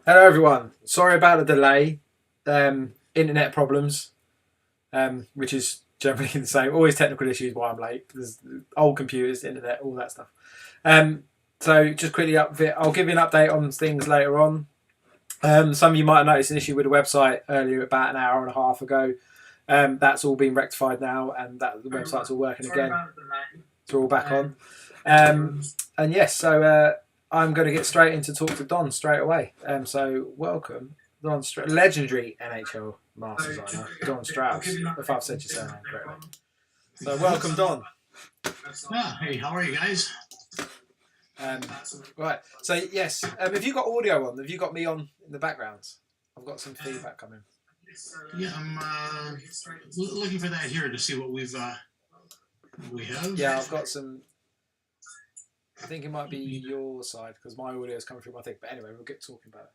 Hello, everyone. Sorry about the delay. Internet problems, which is generally the same. Always technical issues why I'm late. There's old computers, internet, all that stuff. Um, so just quickly I'll give you an update on things later on. Some of you might have noticed an issue with the website earlier, about an hour and a half ago. That's all been rectified now, and that the website's all working again. It's all back on. And yes, so I'm going to get straight into talk to Don straight away. So welcome, Don Legendary NHL Master Designer, Don Strauss, if I've said your surname correctly. So welcome, Don. Hey, how are you guys? Right. So yes, have you got audio on? Have you got me on in the background? I've got some feedback coming. Yeah, I'm looking for that here to see what we have. Yeah, I've got some. I think it might be your side because my audio is coming through my thing. But anyway, we'll get talking about it.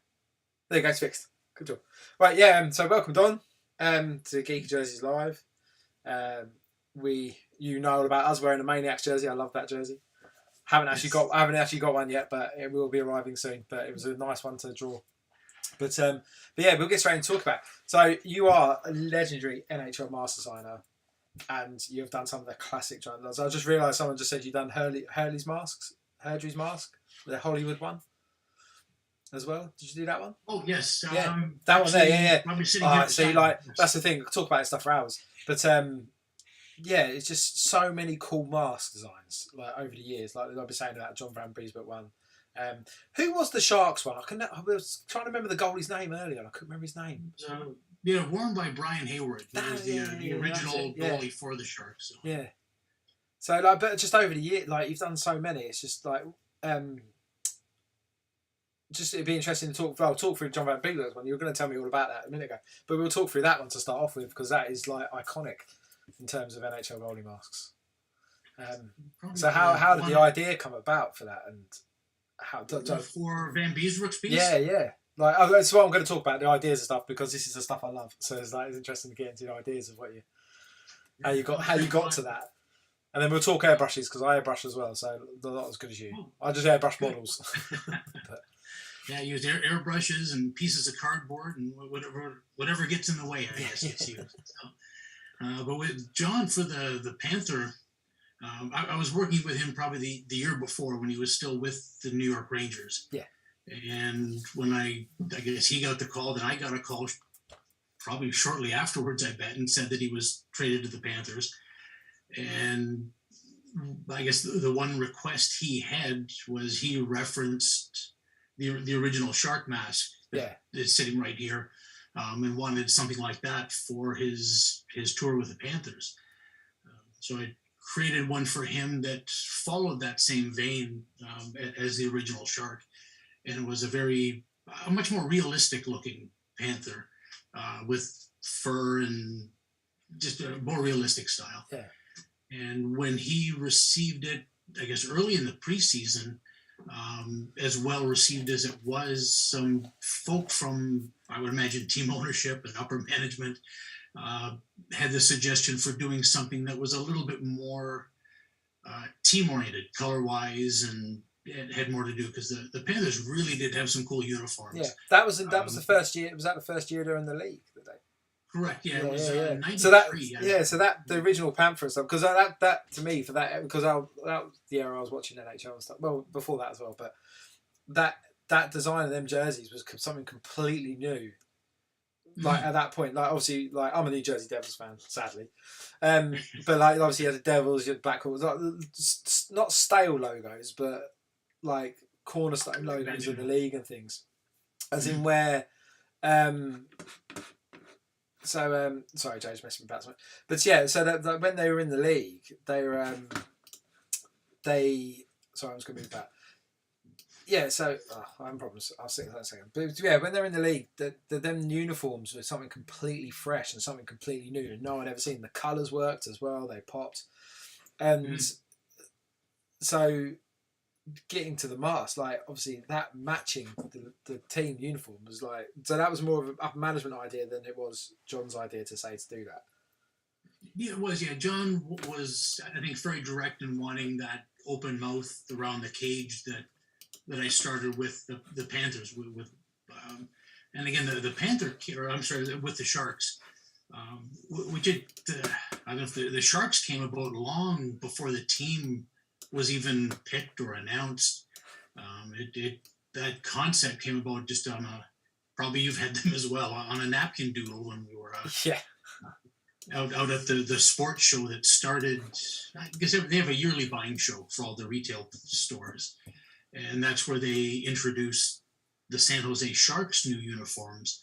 There you go, it's fixed. Good job. Right, yeah. So welcome, Don, to Geeky Jerseys Live. You know all about us wearing a Maniacs jersey. I love that jersey. I haven't actually got one yet, but it will be arriving soon. But it was a nice one to draw. But yeah, we'll get straight into talk about it. So you are a legendary NHL Master Designer, and you've done some of the classic journals. I just realised someone just said you've done Hurley's mask, the Hollywood one, as well. Did you do that one? Oh yes, yeah, that one there. Yeah. Right, that's the thing. I could talk about this stuff for hours, but yeah, it's just so many cool mask designs like over the years. Like I've been saying about John Van Briesbert one. Who was the Sharks one? I was trying to remember the goalie's name earlier. I couldn't remember his name. Yeah, worn by Brian Hayward. He was the original goalie for the Sharks. So. Yeah. So like, but just over the year, like you've done so many, it's just like, just it'd be interesting to talk. Well, I'll talk through John Van Briesbert's one. You were going to tell me all about that a minute ago, but we'll talk through that one to start off with because that is like iconic in terms of NHL goalie masks. So how did the idea come about for that and? For Van Briesbert's piece? Yeah. Like that's what I'm going to talk about, the ideas and stuff, because this is the stuff I love. So it's interesting to get into the ideas of how you got to that. And then we'll talk airbrushes because I airbrush as well, so they're not as good as you. I just airbrush models. Yeah, I use airbrushes and pieces of cardboard and whatever gets in the way, I guess gets used. So, but with John for the Panther. I was working with him probably the year before when he was still with the New York Rangers. Yeah. And when I guess he got the call, then I got a call probably shortly afterwards, I bet, and said that he was traded to the Panthers. And I guess the one request he had was he referenced the original Shark mask that is sitting right here, and wanted something like that for his tour with the Panthers. So I created one for him that followed that same vein as the original Shark, and it was a much more realistic looking Panther with fur and just a more realistic style. Yeah. And when he received it, I guess early in the preseason, as well received as it was, some folk from, I would imagine, team ownership and upper management had the suggestion for doing something that was a little bit more team-oriented, color-wise, and it had more to do because the Panthers really did have some cool uniforms. Yeah, that was the first year. Was that the first year they're in the league? Correct. Yeah, it was 93. So that the original Panther stuff, because that to me for that, because that was the era I was watching NHL and stuff. Well, before that as well, but that design of them jerseys was something completely new. Like at that point, like obviously, like I'm a New Jersey Devils fan, sadly, but like obviously you had the Devils, you had Blackhawks, like, not stale logos, but like cornerstone logos of the league and things, as in where, sorry, Joe's messing about something, but yeah, so that when they were in the league, they were sorry, I'm just gonna move back. Yeah, so I'm having problems. I'll say that in a second. But yeah, when they're in the league, them uniforms were something completely fresh and something completely new and no one had ever seen. The colours worked as well; they popped, and so getting to the mask, like obviously that matching the team uniform was like, so that was more of an upper management idea than it was John's idea to do that. Yeah, it was. Yeah, John was, I think, very direct in wanting that open mouth around the cage that I started with the Panthers with And again, the Panther, or I'm sorry, with the Sharks, we did. I don't know if the Sharks came about long before the team was even picked or announced. That concept came about just on a, probably you've had them as well, on a napkin doodle when we were Yeah. out at the sports show that started. I guess they have a yearly buying show for all the retail stores, and that's where they introduced the San Jose Sharks new uniforms.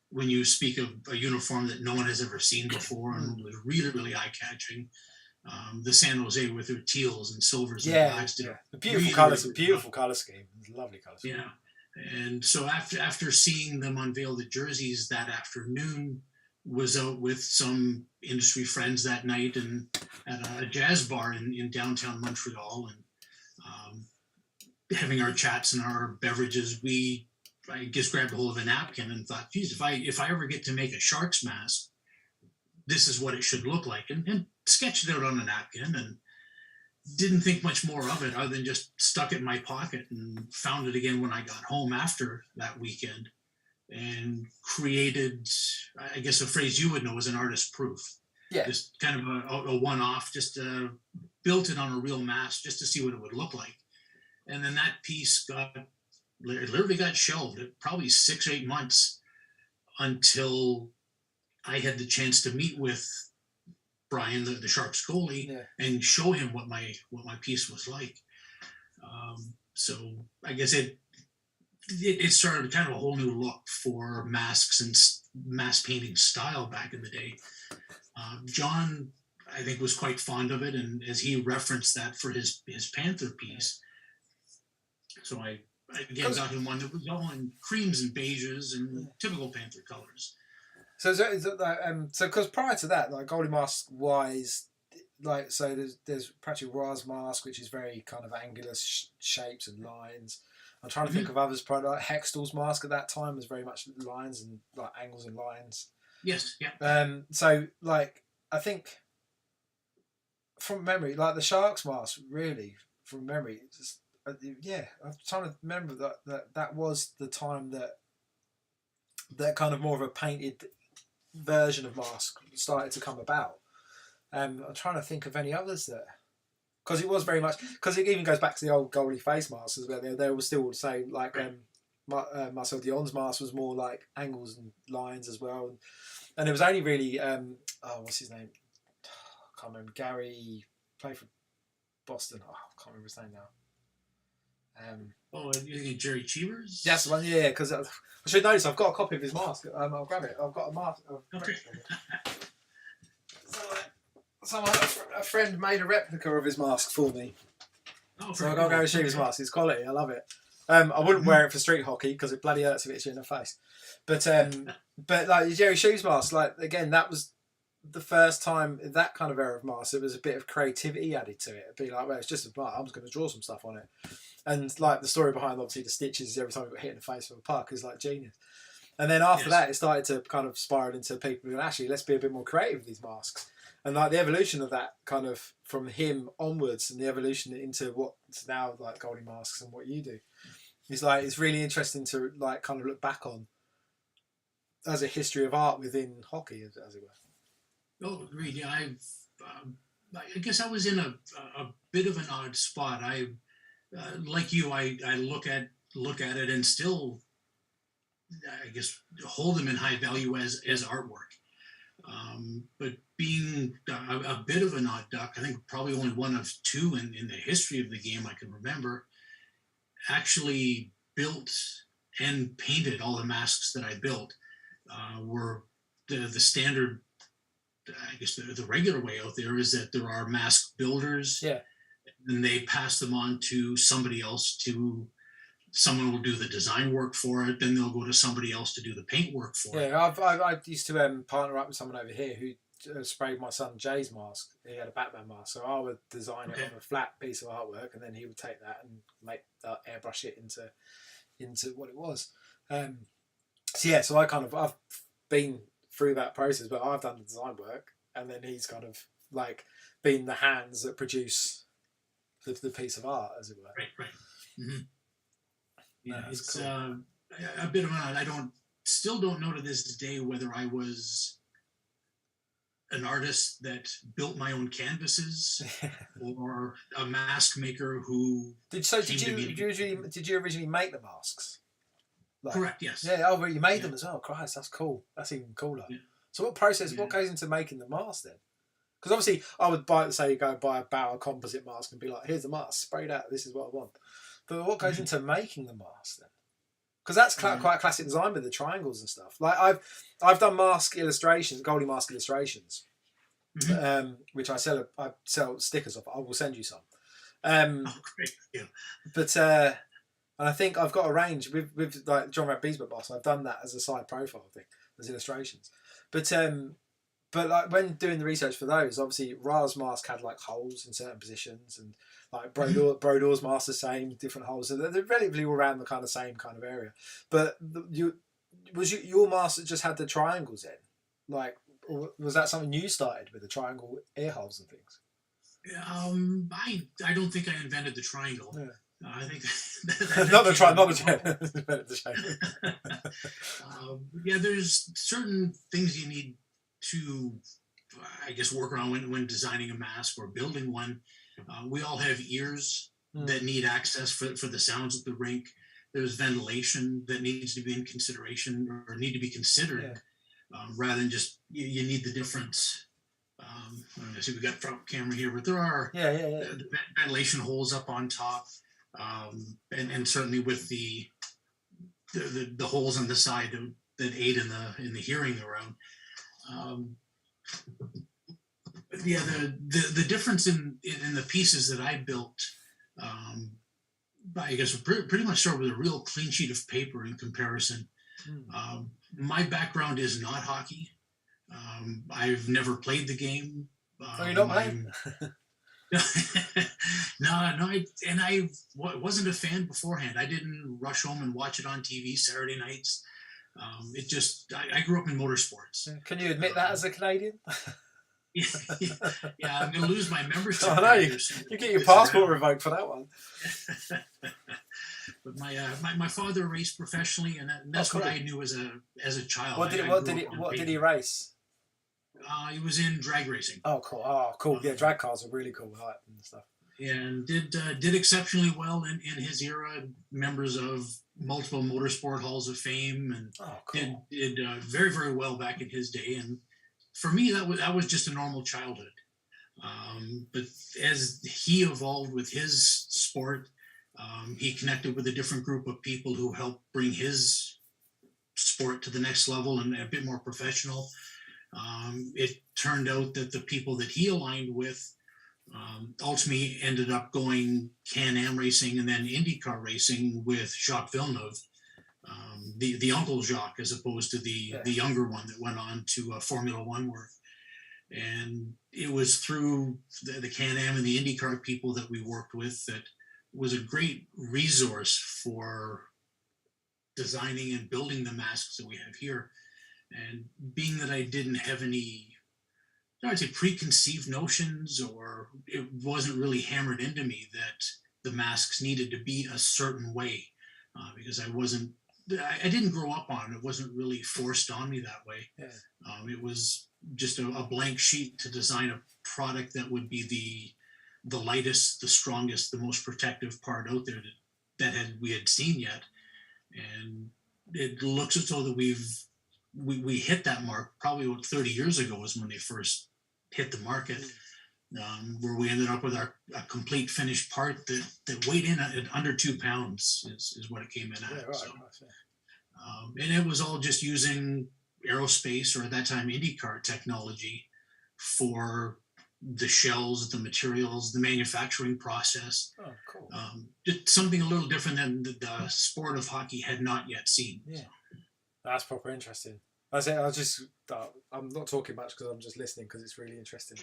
When you speak of a uniform that no one has ever seen before and was really, really eye-catching, the San Jose with their teals and silvers and blacks did the beautiful really, colours, really beautiful colour scheme, lovely colour scheme. Yeah, and so after seeing them unveil the jerseys that afternoon, was out with some industry friends that night and at a jazz bar in downtown Montreal, and having our chats and our beverages, I just grabbed a hold of a napkin and thought, geez, if I ever get to make a Sharks mask, this is what it should look like, and sketched it out on a napkin, and didn't think much more of it other than just stuck it in my pocket and found it again when I got home after that weekend, and created, I guess a phrase you would know is an artist proof. Yeah. Just kind of a one-off, just built it on a real mask just to see what it would look like. And then that piece literally got shelved at probably 6 or 8 months until I had the chance to meet with Brian, the Sharks goalie, and show him what my piece was like. So I guess it started kind of a whole new look for masks and mask painting style back in the day. John, I think, was quite fond of it, and as he referenced that for his Panther piece, so I again got him one that was all in creams and beiges and typical Panther colors. So because prior to that, like Goldie Mask wise, like so there's Patrick Roy's mask, which is very kind of angular shapes and lines. I'm trying to think of others. Probably like Hextall's mask at that time was very much lines and like angles and lines. Yes, yeah. So like I think from memory, like the Sharks mask, really from memory, just, I'm trying to remember that was the time that kind of more of a painted version of mask started to come about. I'm trying to think of any others that, because it was very much, because it even goes back to the old goalie face masks as well. They were still the same. Like Marcel Dion's mask was more like angles and lines as well, and it was only really what's his name? I can't remember. Gary played for Boston. I can't remember his name now. You think Jerry Cheevers? That's the one, yeah. Because I should notice I've got a copy of his mask. I'll grab it. I've got a mask. Okay. So a friend made a replica of his mask for me. So I've got Gary Cheevers' mask. It's quality. I love it. I wouldn't wear it for street hockey because it bloody hurts if it's you in the face. But like Jerry Cheevers' mask, like again, that was the first time in that kind of era of mask. It was a bit of creativity added to it. It'd be like, well, it's just a mask. I'm just going to draw some stuff on it. And like the story behind obviously the stitches every time we got hit in the face with a puck is like genius. And then after that, it started to kind of spiral into people going, actually, let's be a bit more creative with these masks. And like the evolution of that kind of from him onwards and the evolution into what's now like Goldie Masks and what you do. It's like, it's really interesting to like kind of look back on as a history of art within hockey, as it were. Oh, agreed. Yeah, I guess I was in a bit of an odd spot. Like you, I look at it and still, I guess, hold them in high value as artwork. But being a bit of an odd duck, I think probably only one of two in the history of the game I can remember, actually built and painted all the masks that I built. Were the standard, I guess the regular way out there is that there are mask builders, and they pass them on to somebody else. Someone will do the design work for it, then they'll go to somebody else to do the paint work for it. Yeah, I used to partner up with someone over here who sprayed my son Jay's mask. He had a Batman mask, so I would design it on a flat piece of artwork, and then he would take that and make airbrush it into what it was. So I've been through that process, but I've done the design work, and then he's kind of like been the hands that produce the piece of art, as it were. Right. Mm-hmm. Yeah, it's cool. a bit of an, still don't know to this day whether I was an artist that built my own canvases or a mask maker who did you originally make the masks? Like, correct, yes. Yeah, oh, you made them as well. Christ, that's cool. That's even cooler. Yeah. So what process? Yeah. What goes into making the mask then? Because obviously, I would go and buy a Bauer composite mask and be like, "Here's the mask, sprayed out. This is what I want." But what goes into making the mask then? Because that's quite a classic design with the triangles and stuff. Like I've done mask illustrations, goalie mask illustrations, which I sell stickers of. I will send you some. Great. Yeah. But and I think I've got a range with like John Beesbert boss. I've done that as a side profile thing, as illustrations. But like when doing the research for those, obviously Ra's mask had like holes in certain positions, and like Brodor's mask the same, different holes. So they're relatively all around the kind of same kind of area. But your mask that just had the triangles in, like, or was that something you started with the triangle ear holes and things? I don't think I invented the triangle. Yeah. I think not the triangle. Yeah, there's certain things you need to, I guess, work around when designing a mask or building one. We all have ears that need access for the sounds at the rink. There's ventilation that needs to be in consideration or need to be considered, rather than just you need the different. I see we got front camera here, but there are ventilation holes up on top, and certainly with the holes on the side that aid in the hearing around. The difference in the pieces that I built, I guess pretty much start with a real clean sheet of paper in comparison. My background is not hockey. I've never played the game. You're not playing? No, I wasn't a fan beforehand. I didn't rush home and watch it on TV Saturday nights. I grew up in motorsports. Can you admit that as a Canadian? Yeah, I'm going to lose my membership. I know, you get your passport revoked for that one. But my father raced professionally, and that's what I knew as a child. What did he race? He was in drag racing. Oh, cool! Oh, cool! Yeah, drag cars are really cool, and stuff. And did exceptionally well in his era. Members of multiple motorsport halls of fame, and did very, very well back in his day. And for me, that was just a normal childhood. But as he evolved with his sport, he connected with a different group of people who helped bring his sport to the next level and a bit more professional. It turned out that the people that he aligned with ultimately ended up going Can-Am racing and then IndyCar racing with Jacques Villeneuve, the uncle Jacques, as opposed to the younger one that went on to Formula One work. And it was through the Can-Am and the IndyCar people that we worked with that was a great resource for designing and building the masks that we have here. And being that I didn't have any, I'd say, preconceived notions, or it wasn't really hammered into me that the masks needed to be a certain way, because I didn't grow up on it. It wasn't really forced on me that way. Yeah. It was just a blank sheet to design a product that would be the lightest, the strongest, the most protective part out there that we had seen yet. And it looks as though that we hit that mark probably about 30 years ago was when they first hit the market, where we ended up with a complete finished part that weighed in at under 2 pounds is what it came in at. Yeah, right, so, and it was all just using aerospace, or at that time IndyCar technology, for the shells, the materials, the manufacturing process. Oh, cool. Just something a little different than the sport of hockey had not yet seen. Yeah. So. That's proper interesting. I'm not talking much because I'm just listening because it's really interesting.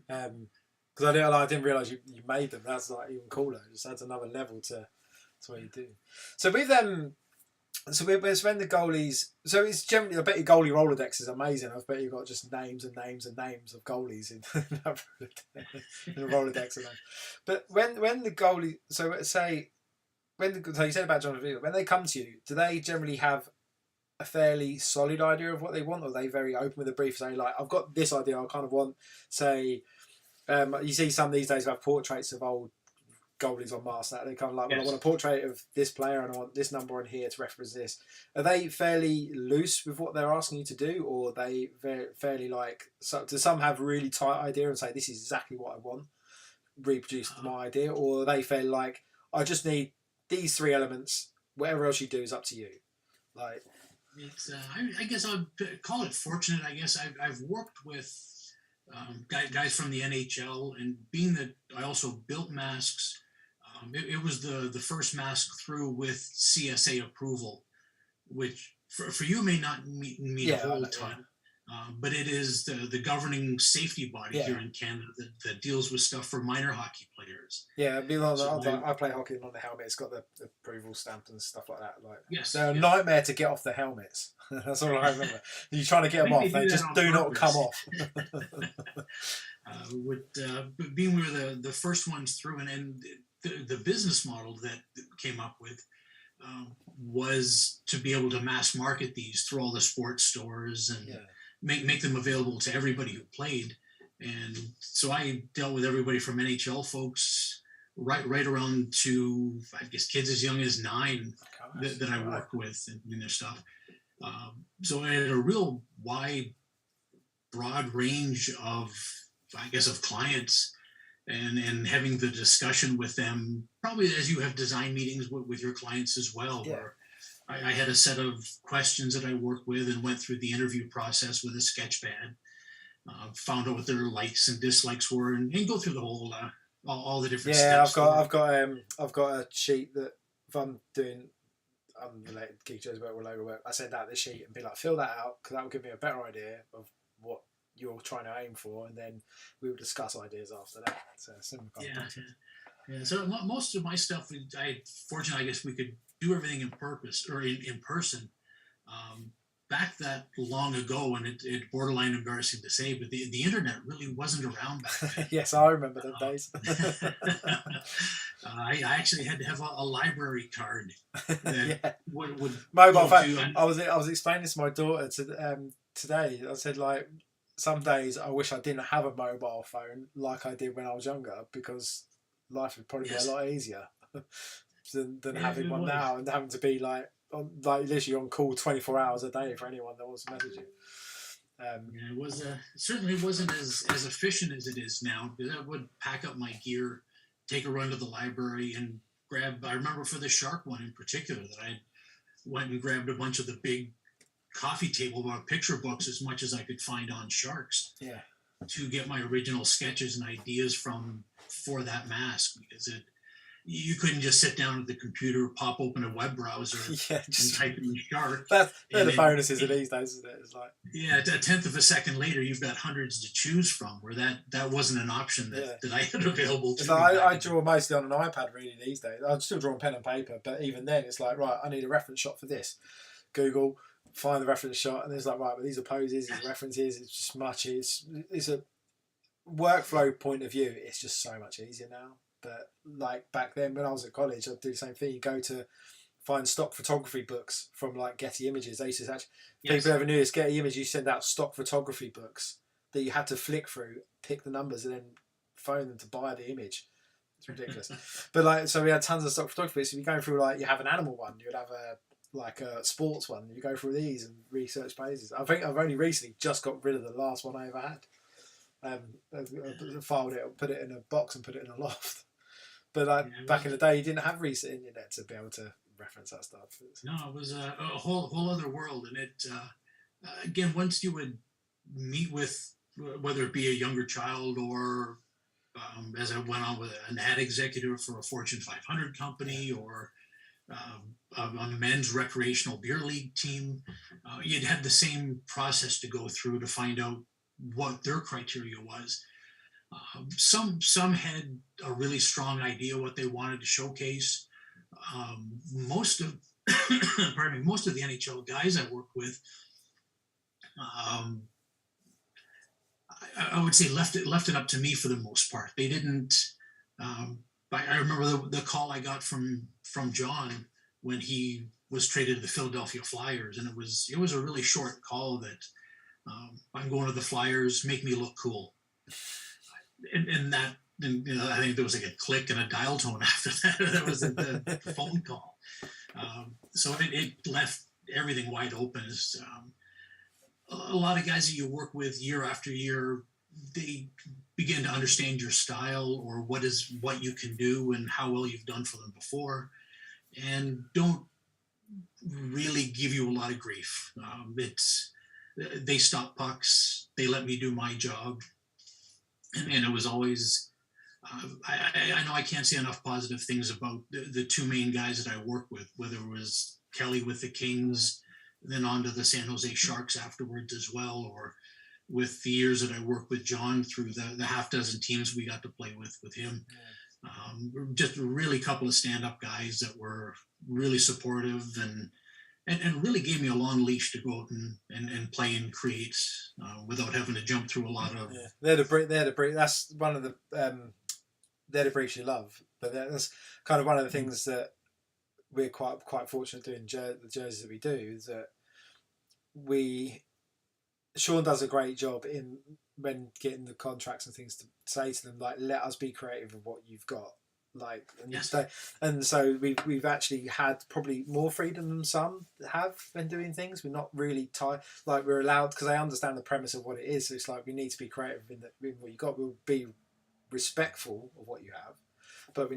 Because I didn't realise you made them. That's like even cooler. It just adds another level to what you do. So with them, when the goalies, so it's generally, I bet your goalie Rolodex is amazing. I bet you've got just names and names and names of goalies in the Rolodex. But when the goalie, so let's say so you said about Jonathan Field, when they come to you, do they generally have a fairly solid idea of what they want, or are they very open with a brief, saying like, I've got this idea, I kind of want, say, you see some these days who have portraits of old goalies on Mars, that they kind of like, well, I want a portrait of this player and I want this number on here to reference this. Are they fairly loose with what they're asking you to do, or are they fairly like, so do some have really tight idea and say this is exactly what I want, reproduce my idea, or are they fairly like, I just need these three elements, whatever else you do is up to you? Like, it's I guess I'd call it fortunate. I guess I've worked with guys from the NHL, and being that I also built masks, it was the first mask through with CSA approval, which for you may not mean a whole ton. But it is the governing safety body here in Canada that deals with stuff for minor hockey players. Yeah, I play hockey, and on the helmet it's got the approval stamp and stuff like that. Like, yes, they're a nightmare to get off the helmets. That's all I remember. You're trying to get them off, they just do not come off. Being we were the first ones through, and the business model that came up with was to be able to mass market these through all the sports stores and make them available to everybody who played. And so I dealt with everybody from NHL folks right around to, I guess, kids as young as 9 that I worked with and their stuff. So I had a real wide, broad range of, I guess, of clients, and having the discussion with them, probably as you have design meetings with your clients as well, where I had a set of questions that I worked with and went through the interview process with a sketch pad, found out what their likes and dislikes were, and go through the whole all the different steps. I've got a sheet that if I'm doing unrelated Geek Joe's work or logo work, I send out this sheet and be like, fill that out, because that will give me a better idea of what you're trying to aim for, and then we will discuss ideas after that. So similar kind of concept. Yeah. So most of my stuff, fortunately, I guess we could do everything in person. Back that long ago, and it borderline embarrassing to say, but the internet really wasn't around back then. Yes, I remember them days. I actually had to have a library card that would mobile phone. I was explaining this to my daughter today. I said, like, some days I wish I didn't have a mobile phone like I did when I was younger, because life would probably be a lot easier than having one now, and having to be like literally on call 24 hours a day for anyone that wants to message you. It was certainly wasn't as efficient as it is now, because I would pack up my gear, take a run to the library, and grab. I remember for the shark one in particular that I went and grabbed a bunch of the big coffee table picture books, as much as I could find on sharks, to get my original sketches and ideas for that mask, because you couldn't just sit down at the computer, pop open a web browser, and type in shark. They're the bonuses of these days, isn't it? It's like, a tenth of a second later, you've got hundreds to choose from, where that wasn't an option that I had available to me. I draw mostly on an iPad really these days. I still draw on pen and paper, but even then it's like, right, I need a reference shot for this. Google, find the reference shot, and it's like, right, but these are poses, these are references, it's just much. It's a workflow point of view, it's just so much easier now. But like back then when I was at college, I'd do the same thing. You go to find stock photography books from like Getty Images. They used to actually, people ever knew this, Getty Images, you send out stock photography books that you had to flick through, pick the numbers, and then phone them to buy the image. It's ridiculous. But like, so we had tons of stock photography. So you're going through, like, you have an animal one, you'd have a sports one. You go through these and research pages. I think I've only recently just got rid of the last one I ever had. I filed it, put it in a box and put it in a loft. But back in the day, you didn't have recent internet to be able to reference that stuff. No, it was a whole other world. And it, again, once you would meet with, whether it be a younger child or as I went on with an ad executive for a Fortune 500 company, or a men's recreational beer league team, you'd have the same process to go through to find out what their criteria was. Some had a really strong idea what they wanted to showcase. Most of most of the NHL guys I worked with, I would say left it up to me for the most part. They didn't. I remember the call I got from John when he was traded to the Philadelphia Flyers, and it was a really short call that I'm going to the Flyers, make me look cool, and that. And, I think there was like a click and a dial tone after that. That was the phone call. So it left everything wide open. A lot of guys that you work with year after year, they begin to understand your style or what you can do and how well you've done for them before, and don't really give you a lot of grief. They stop pucks, they let me do my job, and it was always. I know I can't say enough positive things about the two main guys that I work with, whether it was Kelly with the Kings, then on to the San Jose Sharks afterwards as well, or with the years that I worked with John through the half dozen teams we got to play with him. Just a really couple of stand-up guys that were really supportive and really gave me a long leash to go out and play and create without having to jump through a lot of... Yeah. They're the breed. That's one of the... they're the breeds you love. But that's kind of one of the things that we're quite fortunate doing the jerseys that we do, is that Sean does a great job in when getting the contracts and things to say to them, like, let us be creative with what you've got. Like, and so we've actually had probably more freedom than some have when doing things. We're not really tied, like we're allowed, because I understand the premise of what it is. So it's like we need to be creative in what you got. We'll be respectful of what you have, but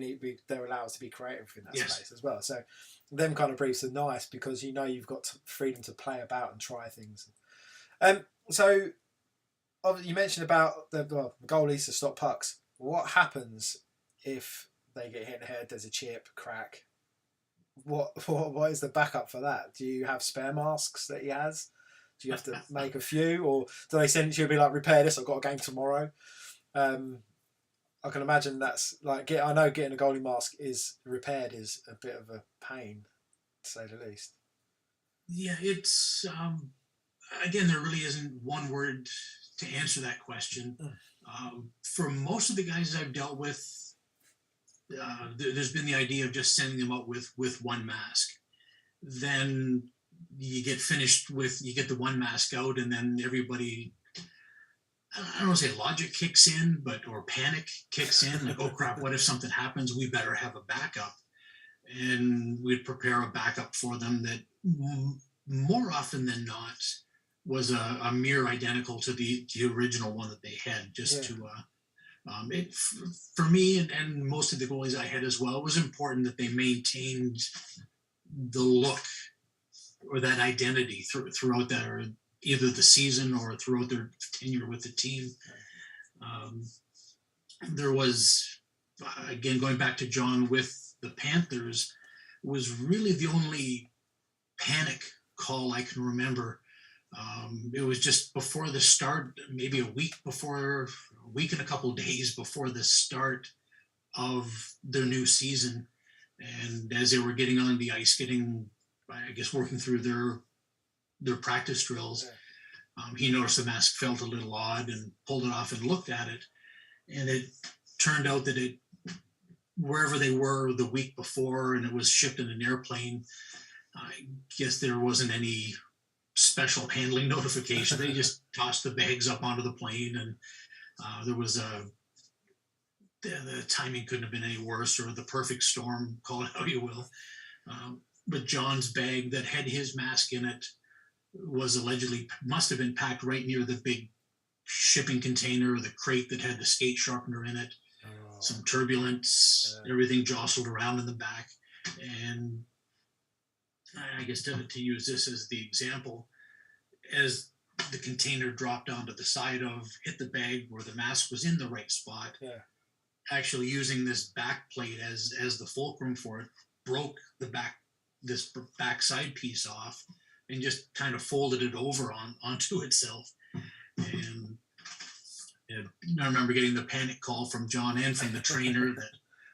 they're allowed us to be creative in that space as well. So them kind of briefs are nice because you've got freedom to play about and try things. So you mentioned about the goalies to stop pucks. What happens if they get hit in the head, there's a chip, crack? What is the backup for that? Do you have spare masks that he has? Do you have to make a few, or do they send it to you and be like, repair this, I've got a game tomorrow? I can imagine that's like, I know getting a goalie mask is repaired is a bit of a pain, to say the least. Yeah, it's again, there really isn't one word to answer that question. For most of the guys I've dealt with, there's been the idea of just sending them out with one mask. Then you get the one mask out, and then everybody, I don't want to say logic kicks in, or panic kicks in. Like, oh crap, what if something happens? We better have a backup. And we'd prepare a backup for them that more often than not was a mirror identical to the original one that they had, for me and most of the goalies I had as well, it was important that they maintained the look or that identity throughout either the season or throughout their tenure with the team. There was, again, going back to John with the Panthers, was really the only panic call I can remember. It was just before the start, maybe a week and a couple of days before the start of their new season. And as they were getting on the ice, working through their practice drills, he noticed the mask felt a little odd and pulled it off and looked at it. And it turned out that wherever they were the week before, and it was shipped in an airplane, I guess there wasn't any special handling notification. They just tossed the bags up onto the plane, and there was the timing couldn't have been any worse, or the perfect storm, call it how you will. But John's bag that had his mask in it must have been packed right near the big shipping container, the crate that had the skate sharpener in it. Some turbulence, everything jostled around in the back. And I guess to use this as the example, as the container dropped onto the side hit the bag where the mask was in the right spot, actually using this back plate as the fulcrum for it, broke this back side piece off and just kind of folded it over onto itself. And I remember getting the panic call from John and from the trainer that,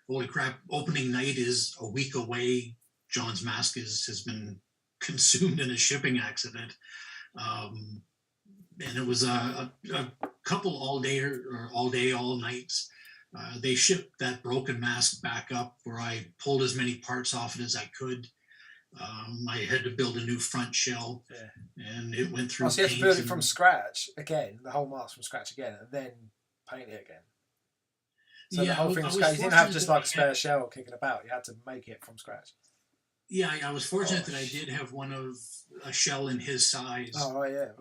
holy crap, opening night is a week away. John's mask has been consumed in a shipping accident. And it was a couple all day, all nights They shipped that broken mask back up where I pulled as many parts off it as I could. I had to build a new front shell, Yeah. and it went Oh, through so you have to paint. build it from scratch again, the whole mask from scratch again, and then paint it again. So the Yeah, whole thing I from was scratch. You didn't have fortunate just that like a I had. spare shell kicking about. You had to make it from scratch. Yeah, I was fortunate Oh, that I did have one of a shell in his size, oh right, yeah.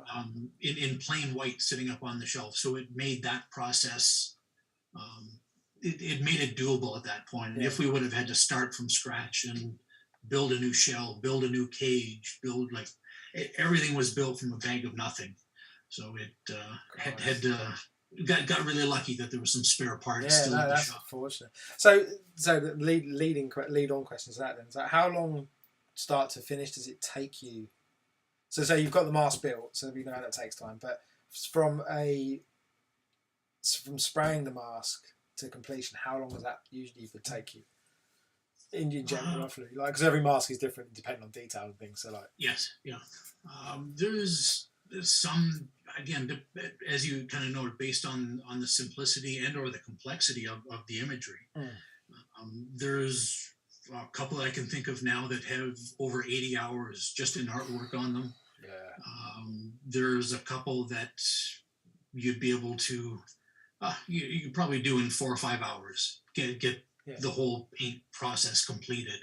in plain white sitting up on the shelf. So it made that process, it made it doable at that point. And Yeah. if we would have had to start from scratch and build a new shell, build a new cage, build like everything was built from a bag of nothing. So it had got really lucky that there was some spare parts Yeah, still no, at the that's shop. unfortunate. So the lead on questions to that then. So how long, start to finish, does it take you? So you've got the mask built, so we know that takes time. But from from spraying the mask to completion, how long does that usually would take you? In general, roughly, like because every mask is different depending on detail and things. So like, Yes, yeah. There's some, again, as you kind of noted, based on the simplicity and or the complexity of the imagery. There's a couple that I can think of now that have over 80 hours just in artwork on them. yeah, There's a couple that you'd be able to, you could probably do in 4 or 5 hours, get yeah. the whole paint process completed.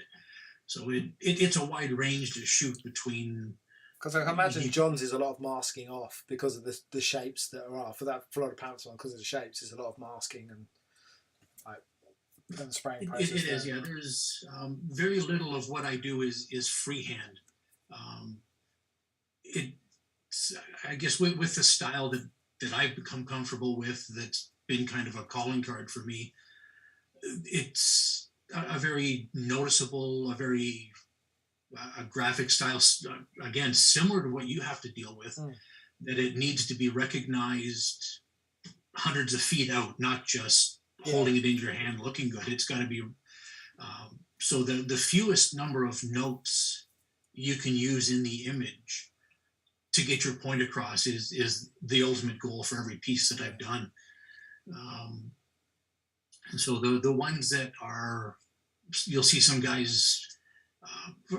So it's a wide range to shoot between. Because I can imagine John's is a lot of masking off because of the shapes that are for that Florida Pants one, because of the shapes. There's a lot of masking and like and spraying process. It is, yeah. There's very little of what I do is freehand. Um, it's, I guess, with the style that I've become comfortable with, that's been kind of a calling card for me. It's a very noticeable, a very a graphic style, again, similar to what you have to deal with, that it needs to be recognized hundreds of feet out, not just holding it in your hand looking good. It's got to be, so the fewest number of notes you can use in the image to get your point across is the ultimate goal for every piece that I've done. And so the ones that are, you'll see some guys,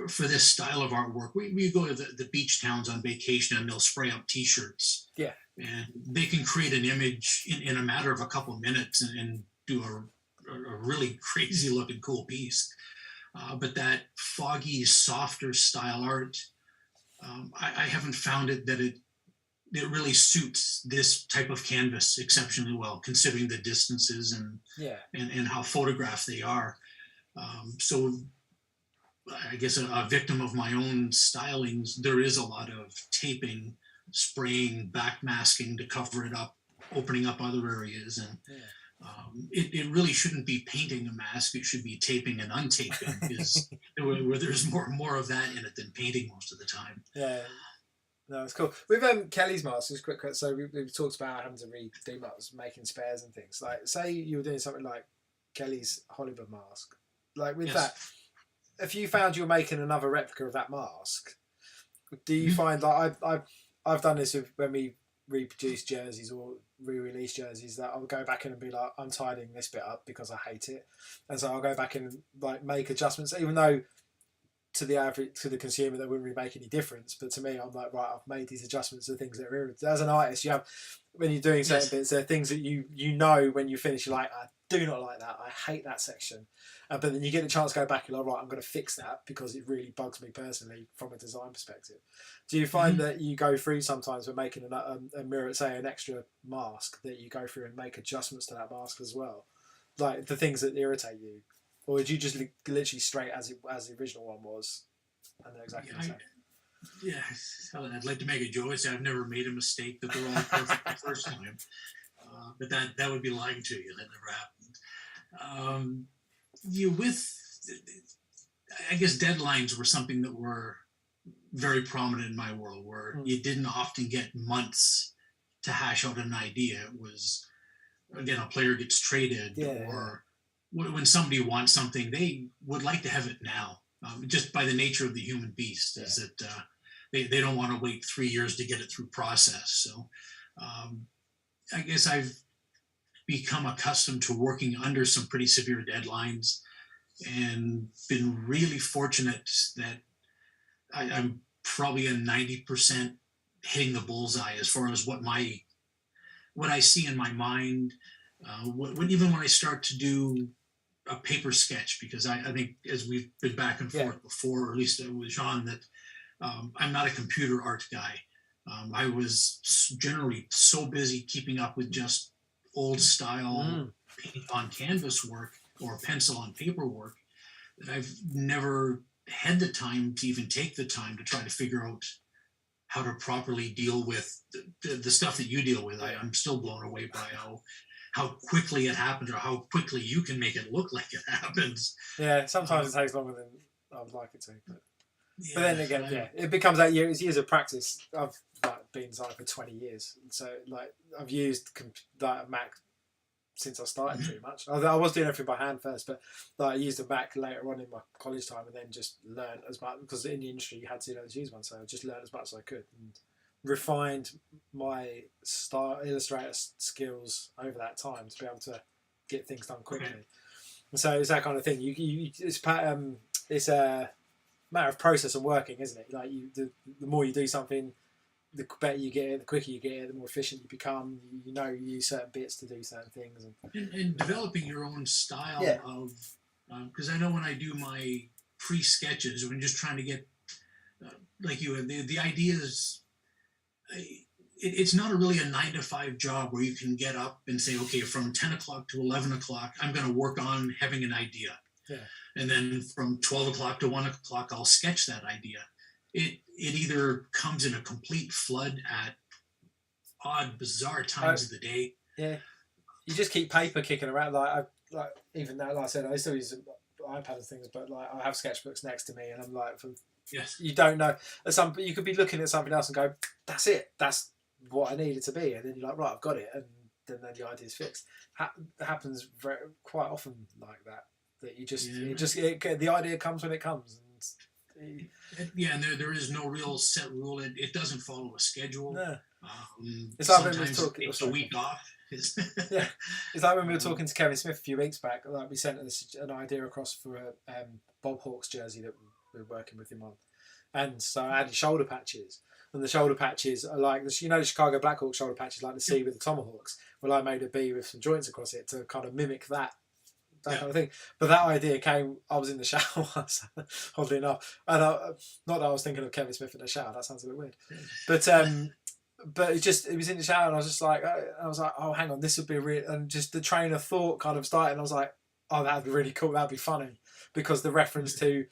for this style of artwork, we go to the beach towns on vacation and they'll spray up t-shirts. Yeah. And they can create an image in a matter of a couple of minutes and do a really crazy looking cool piece. But that foggy, softer style art, I haven't found it that it really suits this type of canvas exceptionally well, considering the distances and how photographed they are. So I guess a victim of my own stylings, there is a lot of taping, spraying, backmasking to cover it up, opening up other areas. And it really shouldn't be painting a mask. It should be taping and untaping, because where there's more of that in it than painting most of the time. Yeah. No, it's cool. With Kelly's mask, just quick. So we've talked about having to redo masks, making spares and things. Like, say you were doing something like Kelly's Hollywood mask. Like with that, if you found you were making another replica of that mask, do you find like I've done this with when we reproduce jerseys or re-release jerseys, that I'll go back in and be like, I'm tidying this bit up because I hate it, and so I'll go back in and like make adjustments, even though to the consumer that wouldn't really make any difference, but to me I'm like, right, I've made these adjustments to things that are irritating. As an artist, you have, when you're doing certain bits, there are things that you know when you finish, you're like, I do not like that, I hate that section, but then you get the chance to go back and you're like, right, I'm going to fix that because it really bugs me personally from a design perspective. Do you find that you go through sometimes when making a mirror, say an extra mask, that you go through and make adjustments to that mask as well, like the things that irritate you? Or would you just literally straight as the original one was, and they're exactly the same? I'd like to make a joke and say I've never made a mistake, that they're all perfect the first time. But that would be lying to you. That never happened. I guess deadlines were something that were very prominent in my world, where you didn't often get months to hash out an idea. It was, again, a player gets traded, or when somebody wants something, they would like to have it now, just by the nature of the human beast, is that they don't want to wait 3 years to get it through process. So I guess I've become accustomed to working under some pretty severe deadlines, and been really fortunate that I'm probably a 90% hitting the bullseye as far as what I see in my mind. Even when I start to do a paper sketch, because I think, as we've been back and forth before, or at least with Jean, that I'm not a computer art guy. I was generally so busy keeping up with just old style paint on canvas work or pencil on paper work that I've never had the time to even take the time to try to figure out how to properly deal with the stuff that you deal with. I'm still blown away by how quickly it happens, or how quickly you can make it look like it happens. Yeah, sometimes it takes longer than I would like it to. But then again, it becomes that years of practice. I've been inside for 20 years, so I've used Mac since I started pretty much. I was doing everything by hand first, but I used a Mac later on in my college time, and then just learned as much, because in the industry you had to use one, so I just learned as much as I could and refined my Illustrator skills over that time to be able to get things done quickly. Okay. And so it's that kind of thing. It's a matter of process and working, isn't it? Like the more you do something, the better you get it, the quicker you get it, the more efficient you become. You use certain bits to do certain things, and developing your own style of. Because I know when I do my pre-sketches, when just trying to get like you, the idea is. It's not really a 9-to-5 job where you can get up and say, okay, from 10 o'clock to 11 o'clock, I'm going to work on having an idea. Yeah. And then from 12 o'clock to 1 o'clock, I'll sketch that idea. It either comes in a complete flood at odd, bizarre times of the day. Yeah. You just keep paper kicking around. Even now, like I said, I still use iPad and things, but I have sketchbooks next to me, and I'm like, yes, you don't know. You could be looking at something else and go, that's it. That's what I need it to be. And then you're like, right, I've got it. And then the idea's fixed. It happens quite often like that. That you just, the idea comes when it comes. And there is no real set rule. It doesn't follow a schedule. No. It's like when we were talking. It's a week off. It's like when we were talking to Kevin Smith a few weeks back. We sent an idea across for a Bob Hawks jersey that we were working with him on, and so I added shoulder patches, and the shoulder patches are like the Chicago Blackhawks shoulder patches, like the C with the Tomahawks. Well, I made a B with some joints across it to kind of mimic that kind of thing. But that idea came. I was in the shower, oddly enough, and not that I was thinking of Kevin Smith in the shower. That sounds a bit weird, but it was in the shower, and I was just like, oh, hang on, this would be real, and just the train of thought kind of started, and I was like, oh, that'd be really cool, that'd be funny, because it's a reference to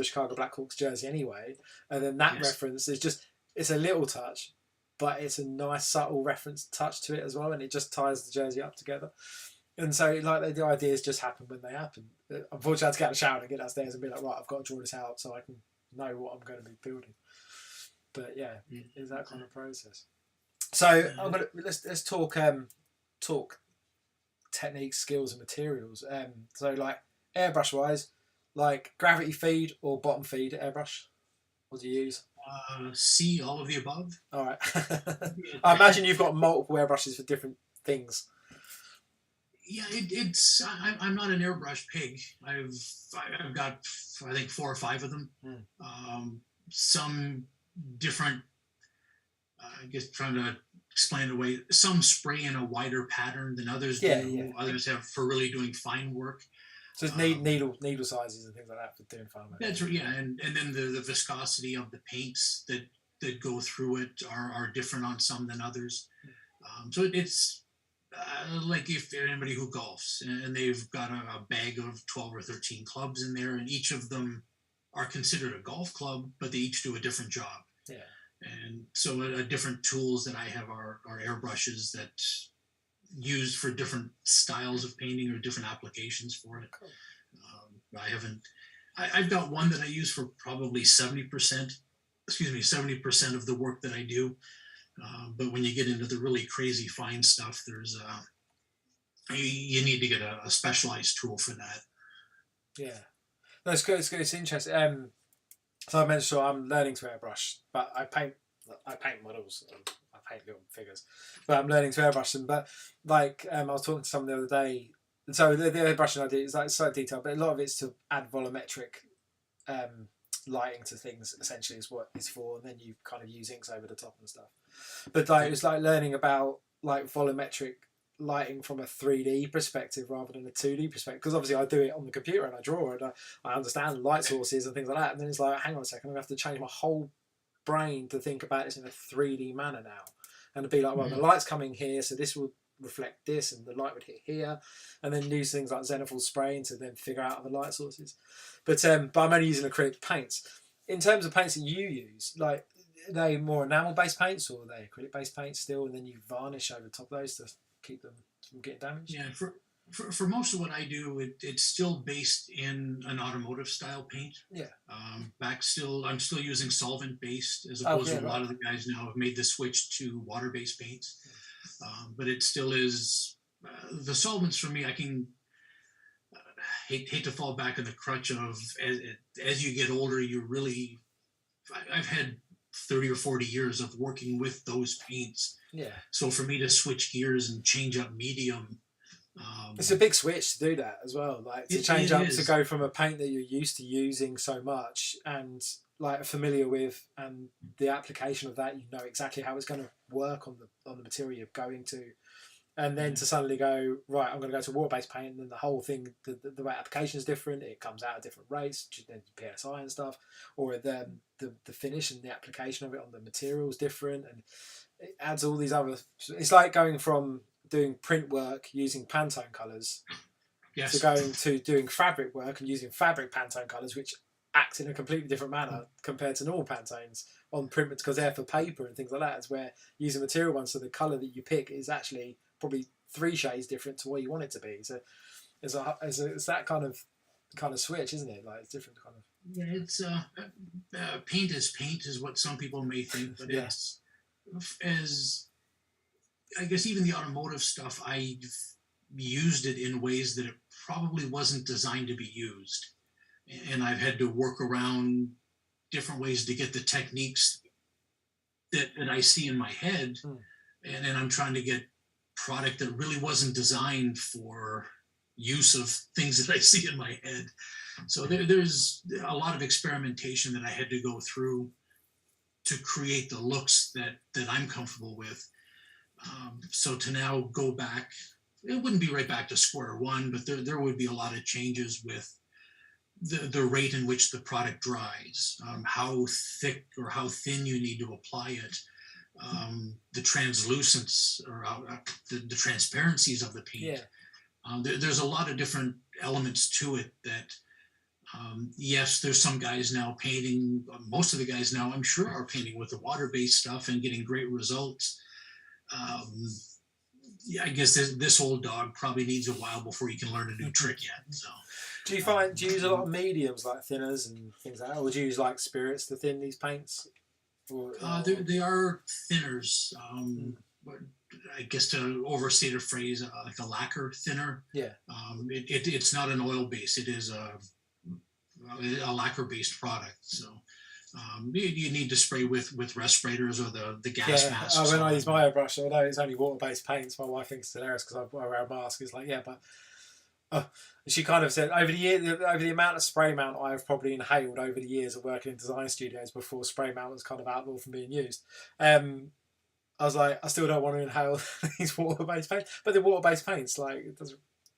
a Chicago Blackhawks jersey anyway, and then that reference is it's a little touch, but it's a nice subtle reference touch to it as well, and it just ties the jersey up together. And so the ideas just happen when they happen. Unfortunately, I had to get out of the shower and get downstairs and be like, right, I've got to draw this out so I can know what I'm going to be building. But it's that kind of process. So let's talk techniques, skills, and materials. So airbrush wise, gravity feed or bottom feed airbrush. What do you use? C, all of the above. All right. I imagine you've got multiple airbrushes for different things. Yeah, I'm not an airbrush pig. I've got, I think, 4 or 5 of them. Some different, I guess, trying to explain it away. Some spray in a wider pattern than others do. Yeah. Others have for really doing fine work. So it's needle sizes and things like that for doing fine work. That's right. Yeah, and then the viscosity of the paints that go through it are different on some than others. So it's like if anybody who golfs and they've got a bag of 12 or 13 clubs in there, and each of them are considered a golf club, but they each do a different job. Yeah. And so different tools that I have are airbrushes that used for different styles of painting or different applications for it. Cool. I've got one that I use for probably 70% of the work that I do. But when you get into the really crazy fine stuff, there's you need to get a specialized tool for that. Yeah, no, it's good. It's So I mentioned I'm learning to airbrush, but I paint models. I paint little figures, but I'm learning to airbrush them. But like I was talking to someone the other day, and so the airbrushing I do is like slight detail, but a lot of it's to add volumetric lighting to things. Essentially, is what it's for, and then you kind of use inks over the top and stuff. But like it's like learning about like volumetric lighting from a 3D perspective rather than a 2D perspective, because obviously I do it on the computer and I draw and I understand light sources and things like that, and then it's like, hang on a second, I'm gonna have to change my whole brain to think about this in a 3D manner now, and to be like, well, the light's coming here, so this will reflect this, and the light would hit here, and then use things like zenithal spraying to then figure out the light sources. But I'm only using acrylic paints. In terms of paints that you use, like, are they more enamel based paints or are they acrylic based paints still, and then you varnish over top of those to keep them from getting damaged? Yeah, for most of what I do, it's still based in an automotive style paint. Yeah. I'm still using solvent based, as opposed to a lot of the guys now have made the switch to water based paints. But it still is the solvents for me. I can hate to fall back on the crutch of as you get older, I've had 30 or 40 years of working with those paints. Yeah. So for me to switch gears and change up medium, it's a big switch to do that as well. Like to change up to go from a paint that you're used to using so much and like familiar with, and the application of that, you know exactly how it's going to work on the material you're going to, and then to suddenly go, right, I'm going to go to water-based paint, and then the whole thing, the way application is different, it comes out at different rates, then PSI and stuff, or the finish and the application of it on the material is different, and it adds all these other. It's like going from doing print work using Pantone colours to going to doing fabric work and using fabric Pantone colours, which act in a completely different manner compared to normal Pantones on print, because they're for paper and things like that. It's where using material ones, so the colour that you pick is actually probably 3 shades different to what you want it to be. So it's that kind of switch, isn't it? Like it's different kind of. Yeah, it's paint is what some people may think, but it's as I guess even the automotive stuff, I've used it in ways that it probably wasn't designed to be used, and I've had to work around different ways to get the techniques that I see in my head, and then I'm trying to get product that really wasn't designed for use of things that I see in my head. So there's a lot of experimentation that I had to go through to create the looks that I'm comfortable with. So to now go back, it wouldn't be right back to square one, but there would be a lot of changes with the rate in which the product dries, how thick or how thin you need to apply it, the translucence or the transparencies of the paint. There's a lot of different elements to it that, yes, there's some guys now painting, most of the guys now I'm sure are painting with the water-based stuff and getting great results. I guess this old dog probably needs a while before he can learn a new trick yet. So, do you use a lot of mediums like thinners and things like that, or do you use like spirits to thin these paints? They are thinners, but I guess to overstate a phrase, like a lacquer thinner. Yeah. It's not an oil base; it is a lacquer based product. So. You need to spray with respirators or the gas masks. When I use my airbrush, although it's only water-based paints, my wife thinks it's hilarious because I wear a mask. It's like, yeah, but she kind of said over the amount of spray mount I've probably inhaled over the years of working in design studios before spray mount was kind of outlawed from being used. I was like, I still don't want to inhale these water-based paints, but the water-based paints, like,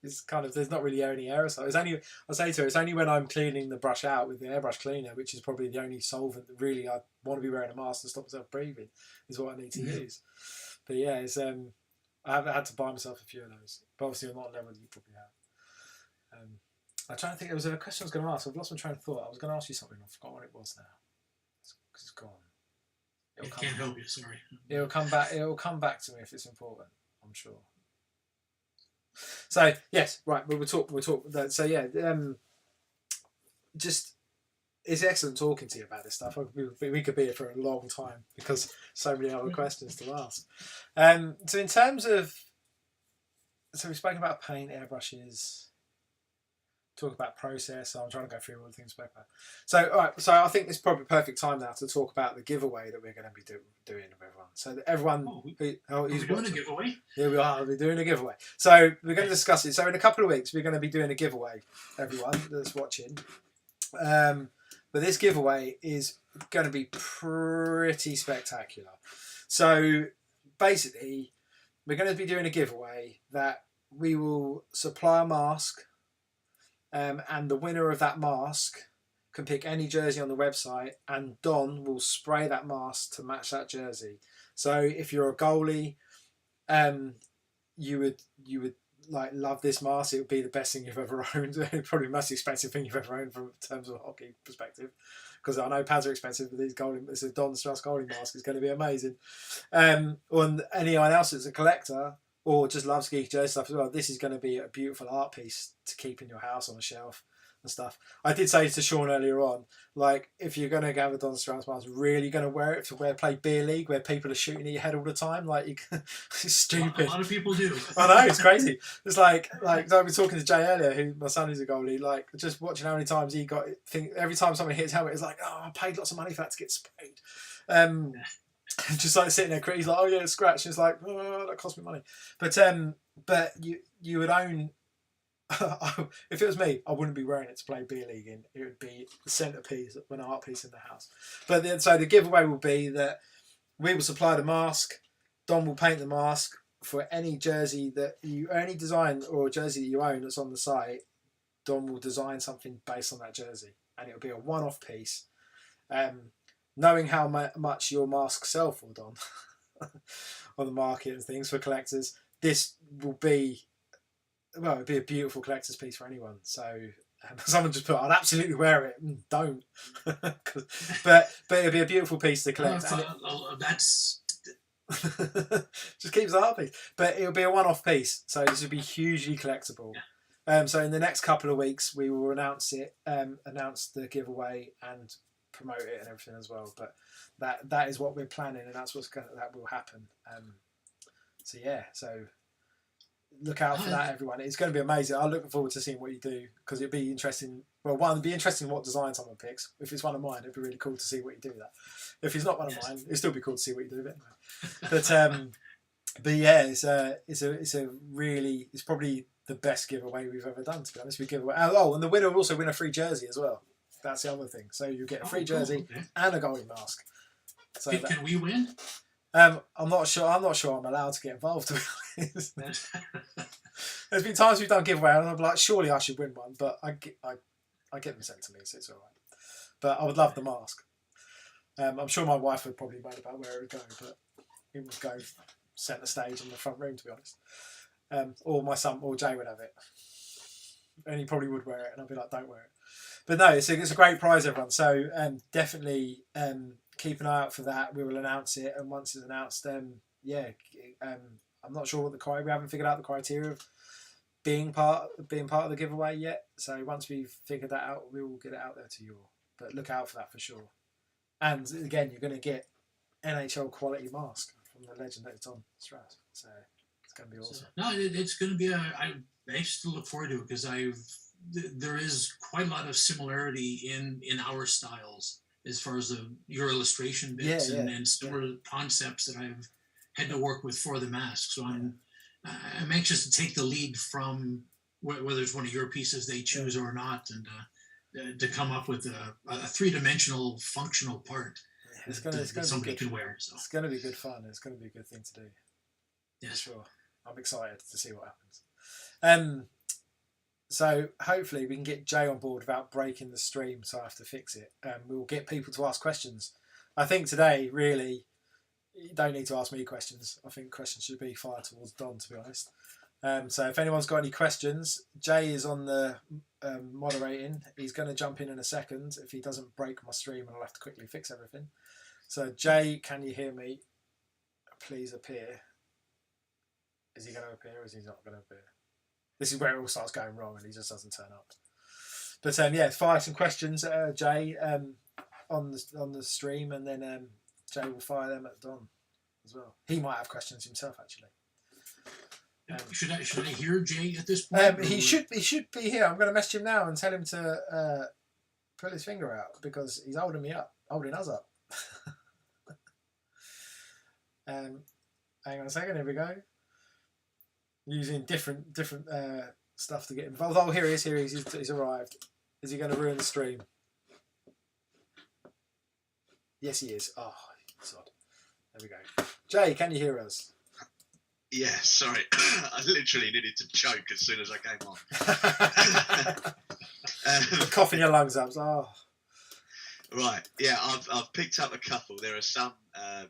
it's kind of, there's not really any aerosol. I say to her, it's only when I'm cleaning the brush out with the airbrush cleaner, which is probably the only solvent that really I want to be wearing a mask to stop myself breathing, is what I need to use. But yeah, it's I have had to buy myself a few of those, but obviously I'm not on level that you probably have. I'm trying to think. There was a question I was going to ask. I've lost my train of thought. I was going to ask you something. I forgot what it was now. It's gone. I can't help you. Sorry. It'll come back. It'll come back to me if it's important. I'm sure. So yes, right. We'll talk. So yeah, just it's excellent talking to you about this stuff. We could be here for a long time because so many other questions to ask. So in terms of, we've spoken about paint, airbrushes. talk about process. So I'm trying to go through all the things we spoke about. So, all right. So I think it's probably perfect time now to talk about the giveaway that we're going to be doing with everyone. So that everyone who's doing a giveaway? Here we are. We're doing a giveaway. So we're going to discuss it. So in a couple of weeks, we're going to be doing a giveaway. Everyone that's watching. But this giveaway is going to be pretty spectacular. So basically, we're going to be doing a giveaway that we will supply a mask, and the winner of that mask can pick any jersey on the website, and Don will spray that mask to match that jersey. So if you're a goalie, you would like love this mask. It would be the best thing you've ever owned. Probably the most expensive thing you've ever owned from terms of a hockey perspective, because I know pads are expensive, but this is Don Starus goalie mask is going to be amazing. On anyone else that's a collector or just loves geeky jersey stuff as well, this is going to be a beautiful art piece to keep in your house on a shelf and stuff. I did say to Sean earlier on, like, if you're going to have a Don Starus mask, really going to wear it to play beer league where people are shooting at your head all the time? Like, it's stupid. A lot of people do. I know, it's crazy. It's like I was talking to Jay earlier, who my son is a goalie, like just watching how many times he got, every time someone hits his helmet, it's like, oh, I paid lots of money for that to get sprayed. Just like sitting there, he's like, oh yeah, it's scratched. And it's like, oh, that cost me money. But you would own. If it was me, I wouldn't be wearing it to play beer league in. It would be the centerpiece, an art piece in the house. But then, so the giveaway will be that we will supply the mask. Don will paint the mask for any jersey that any design or jersey that you own that's on the site. Don will design something based on that jersey, and it'll be a one-off piece. Knowing how much your masks sell for, Don, on the market and things for collectors, this will be, well, it'd be a beautiful collector's piece for anyone. So someone just put, I'd absolutely wear it. Don't. but it'd be a beautiful piece to collect. That's just keeps the art piece. But it'll be a one-off piece, so this will be hugely collectible. Yeah. So in the next couple of weeks, we will announce it, announce the giveaway, and promote it and everything as well. But that is what we're planning, and that's that will happen. So yeah, so look out for that, everyone. It's going to be amazing. I'm looking forward to seeing what you do, because it'd be interesting. Well, one, it'd be interesting what design someone picks. If it's one of mine, it'd be really cool to see what you do with that. If it's not one of mine, it'd still be cool to see what you do with it. But yeah, it's probably the best giveaway we've ever done, to be honest. We give away, and the winner will also win a free jersey as well. That's the other thing. So you get a free jersey and a goalie mask. So can we win? I'm not sure. I'm allowed to get involved, to be honest. There's been times we've done giveaway, and I'm like, surely I should win one, but I get them sent to me, so it's all right. But I would love the mask. I'm sure my wife would probably moan about where it would go, but it would go centre stage in the front room, to be honest. Or my son or Jay would have it, and he probably would wear it, and I'd be like, don't wear it. But no, it's a great prize, everyone. So definitely keep an eye out for that. We will announce it, and once it's announced, I'm not sure what the criteria. We haven't figured out the criteria of being part of the giveaway yet. So once we've figured that out, we will get it out there to you all. But look out for that for sure. And again, you're going to get NHL quality mask from the legendary Don Starus. So it's going to be awesome. No, it's going to be I used to look forward to it, because there is quite a lot of similarity in our styles as far as your illustration bits and sort of concepts that I've had to work with for the mask. So I'm anxious to take the lead from whether it's one of your pieces they choose or not, and to come up with a three-dimensional functional part that somebody can wear. So it's going to be good fun. It's going to be a good thing to do. Yeah, sure. I'm excited to see what happens. So hopefully we can get Jay on board without breaking the stream, so I have to fix it. We'll get people to ask questions. I think today, really, you don't need to ask me questions. I think questions should be fired towards Don, to be honest. So if anyone's got any questions, Jay is on the moderating. He's going to jump in a second if he doesn't break my stream, and I'll have to quickly fix everything. So Jay, can you hear me? Please appear. Is he going to appear, or is he not going to appear? This is where it all starts going wrong, and he just doesn't turn up. But fire some questions, Jay, on the stream, and then Jay will fire them at Don as well. He might have questions himself, actually. Should I hear Jay at this point? He should be here. I'm going to message him now and tell him to pull his finger out because he's holding us up. Hang on a second. Here we go. Using different stuff to get involved. Oh, here he is. He's arrived. Is he going to ruin the stream? Yes, he is. Oh, sod. There we go. Jay, can you hear us? Yeah, sorry. I literally needed to choke as soon as I came on. Coughing your lungs up. Oh. Right. Yeah, I've picked up a couple. There are some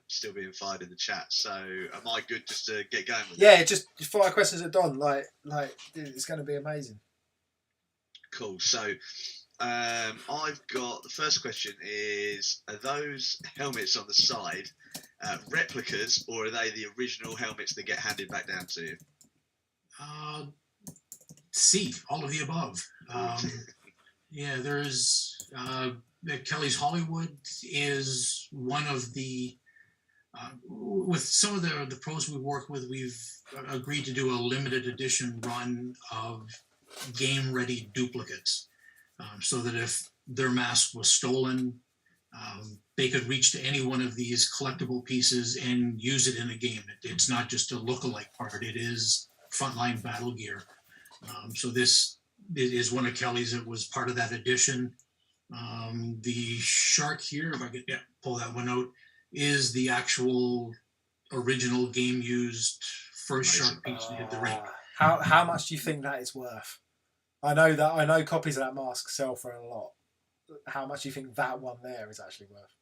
still being fired in the chat. So am I good just to get going with it? Just fire questions at Don. Like it's going to be amazing. Cool. So I've got the first question is: are those helmets on the side replicas, or are they the original helmets that get handed back down to you? C, all of the above. There's Kelly's Hollywood is one of the with some of the pros we work with, we've agreed to do a limited edition run of game ready duplicates, so that if their mask was stolen, they could reach to any one of these collectible pieces and use it in a game. It's not just a look-alike part, it is frontline battle gear. So this is one of Kelly's that was part of that edition. The shark here, if I could pull that one out, is the actual original game used first shark piece that hit the rink. How much do you think that is worth? I know copies of that mask sell for a lot. How much do you think that one there is actually worth?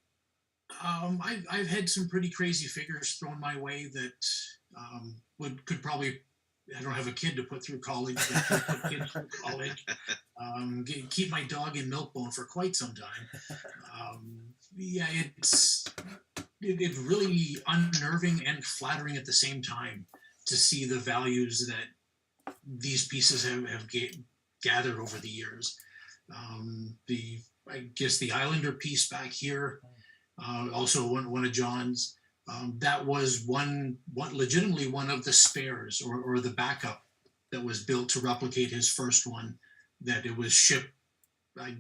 I've had some pretty crazy figures thrown my way that could probably. I don't have a kid to put through college, but could put kids through college. Keep my dog in Milkbone for quite some time. It's really unnerving and flattering at the same time to see the values that these pieces have gathered over the years. I guess the Islander piece back here, also one of John's. That was legitimately one of the spares or the backup that was built to replicate his first one. That it was shipped. I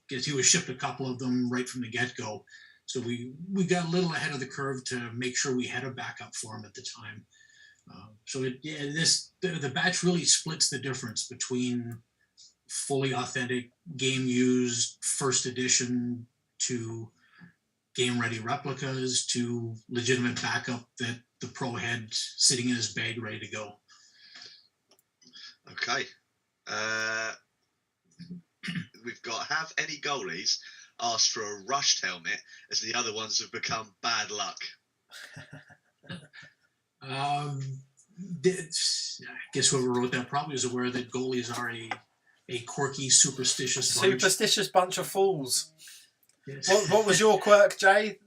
guess he was shipped a couple of them right from the get-go. So we got a little ahead of the curve to make sure we had a backup for him at the time. The batch really splits the difference between fully authentic game used first edition to game ready replicas to legitimate backup that the pro had sitting in his bag ready to go. Okay. We've got, have any goalies asked for a rushed helmet as the other ones have become bad luck? I guess whoever wrote that probably is aware that goalies are a quirky, superstitious bunch of fools. Yes. What was your quirk, Jay?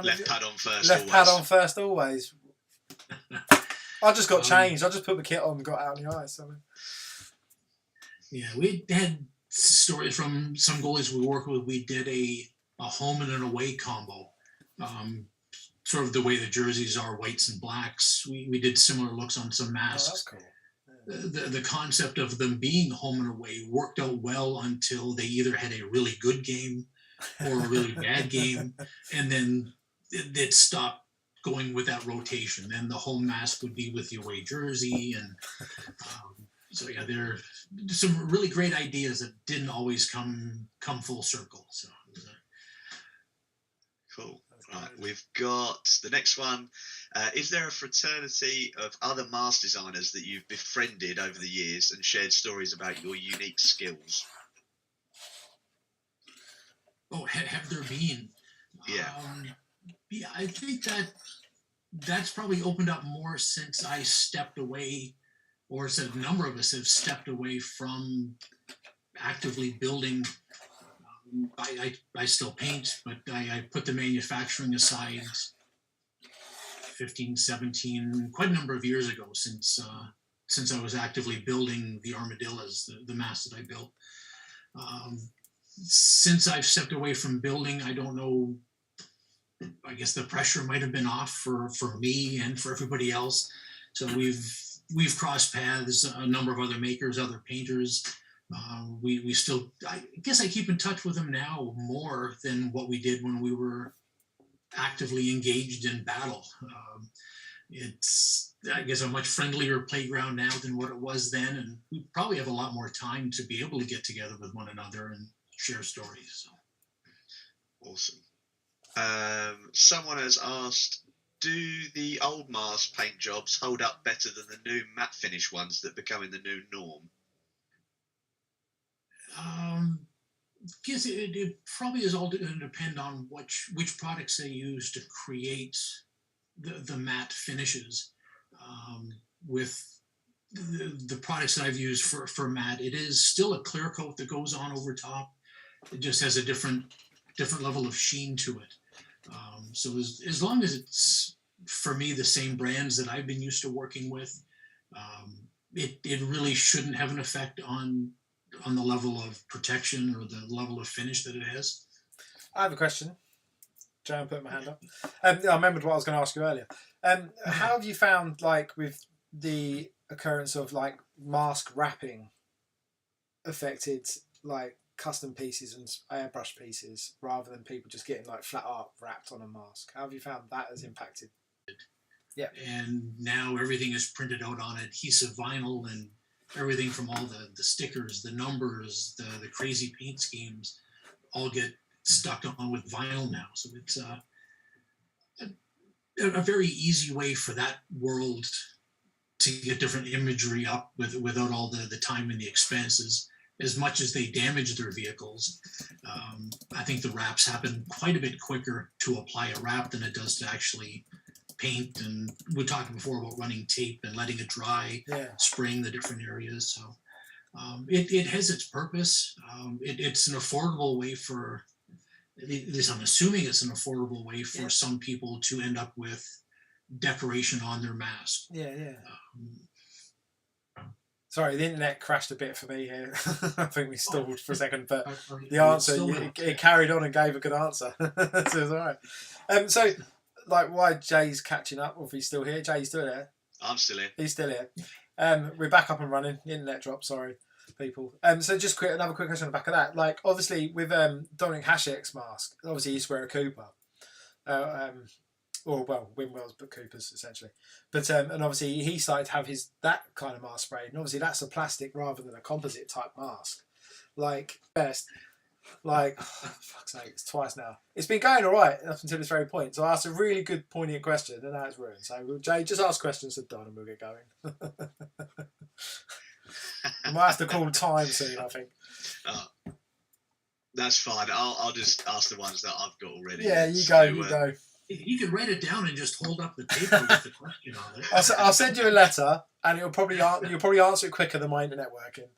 Left pad on first. Left pad on first always. I just got changed. I just put the kit on and got out on the ice. Yeah, we had stories from some goalies we work with. We did a home and an away combo. Sort of the way the jerseys are, whites and blacks. We did similar looks on some masks. Oh, that's cool. The concept of them being home and away worked out well until they either had a really good game or a really bad game, and then it stopped going with that rotation. Then the home mask would be with the away jersey, and there are some really great ideas that didn't always come full circle. So cool. Right, we've got the next one. Is there a fraternity of other mask designers that you've befriended over the years and shared stories about your unique skills? Oh, have there been? Yeah. I think that's probably opened up more since I stepped away, or since a number of us have stepped away from actively building. I still paint, but I put the manufacturing aside 15, 17, quite a number of years ago since I was actively building the armadillos, the masks that I built. Since I've stepped away from building, I don't know, I guess the pressure might have been off for me and for everybody else. So we've we've crossed paths. A number of other makers, other painters. We still, I guess I keep in touch with them now more than what we did when we were actively engaged in battle. It's, I guess, a much friendlier playground now than what it was then, and we probably have a lot more time to be able to get together with one another and share stories. So. Awesome. Someone has asked, do the old mask paint jobs hold up better than the new matte finish ones that are becoming the new norm? Guess it probably is all going to depend on which products they use to create the matte finishes. With the products that I've used for matte, it is still a clear coat that goes on over top. It just has a different level of sheen to it. So as long as it's, for me, the same brands that I've been used to working with, it really shouldn't have an effect on the level of protection or the level of finish that it has. I have a question. Joe, put my hand up. I remembered what I was going to ask you earlier. How have you found, like, with the occurrence of like mask wrapping affected like custom pieces and airbrush pieces rather than people just getting like flat art wrapped on a mask? How have you found that has impacted? Yeah. And now everything is printed out on adhesive vinyl, and everything from all the stickers, the numbers, the crazy paint schemes all get stuck on with vinyl now. So it's a very easy way for that world to get different imagery up without all the time and the expenses. As much as they damage their vehicles, I think the wraps happen quite a bit quicker to apply a wrap than it does to actually paint. And we talked before about running tape and letting it dry, spraying the different areas. So it has its purpose. It's an affordable way for, at least I'm assuming it's an affordable way for some people to end up with decoration on their mask. Sorry, the internet crashed a bit for me here. I think we stalled for a second, but the answer, it carried on and gave a good answer. So it was all right. So, like, why Jay's catching up, or if he's still here. Jay, you still there? I'm still here. He's still here. We're back up and running. The internet dropped, sorry, people. So just another quick question on the back of that. Like, obviously, with Dominic Hasek's mask, obviously he's wearing a Cooper. Or well, Winwells, but Coopers essentially. But and obviously he started to have that kind of mask sprayed, and obviously that's a plastic rather than a composite type mask. Like best, like fuck's sake, it's twice now. It's been going all right up until this very point. So I asked a really good poignant question, and now it's ruined. So Jay, just ask questions to Don, and we'll get going. I might have to call time soon, I think. That's fine. I'll just ask the ones that I've got already. Yeah, you go. You can write it down and just hold up the paper with the question on it. I'll send you a letter, and you'll probably answer it quicker than my internet working.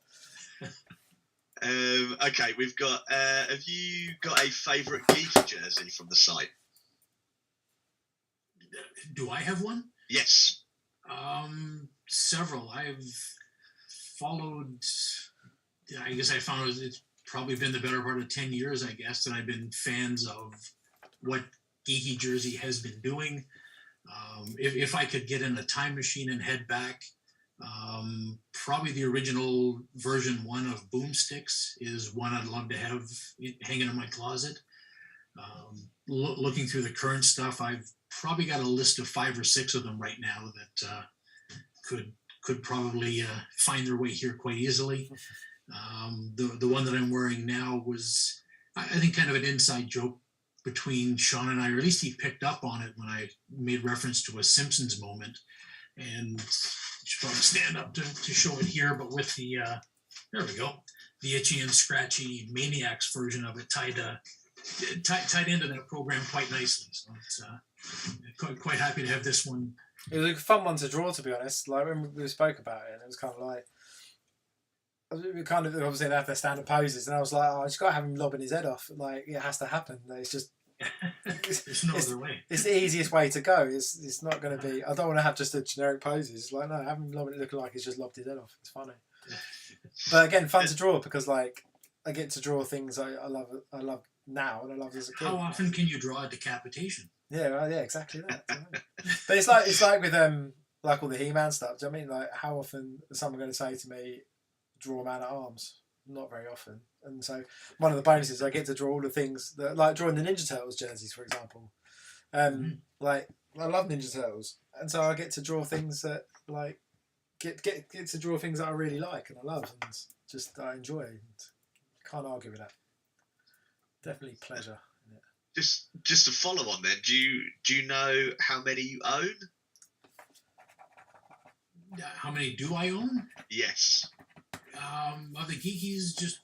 Okay, we've got. Have you got a favourite geeky jersey from the site? Do I have one? Yes. Several. I've followed. I guess I found it's probably been the better part of 10 years. I guess that I've been fans of what Geeky Jersey has been doing. If I could get in a time machine and head back, probably the original version 1 of Boomsticks is one I'd love to have hanging in my closet. Looking through the current stuff, I've probably got a list of 5 or 6 of them right now that could probably find their way here quite easily. The one that I'm wearing now was, I think, kind of an inside joke between Sean and I, or at least he picked up on it when I made reference to a Simpsons moment. And I should probably stand up to show it here, but with the, there we go, the itchy and scratchy Maniacs version of it tied into that program quite nicely. So it's quite happy to have this one. It was a fun one to draw, to be honest. Like when we spoke about it, and it was kind of like, we kind of obviously they have their standard poses, and I was like, I just got to have him lobbing his head off. Like it has to happen. It's just there's no other way. It's the easiest way to go. It's not going to be. I don't want to have just a generic poses. It's like no, have him lobbing it looking like he's just lobbed his head off. It's funny, but again, fun to draw because like I get to draw things I love now and I loved as a kid. How often can you draw a decapitation? Yeah, exactly that. But it's like with like all the He-Man stuff. Do you know what I mean? Like, how often is someone going to say to me, draw a man at arms? Not very often. And so one of the bonuses, I get to draw all the things that, like drawing the Ninja Turtles jerseys, for example. Like, I love Ninja Turtles, and so I get to draw things that like get to draw things that I really like and I love, and just I enjoy. And can't argue with that. Definitely pleasure in it. Just to follow on then, do you know how many you own? How many do I own? Yes. Of the Geekies, just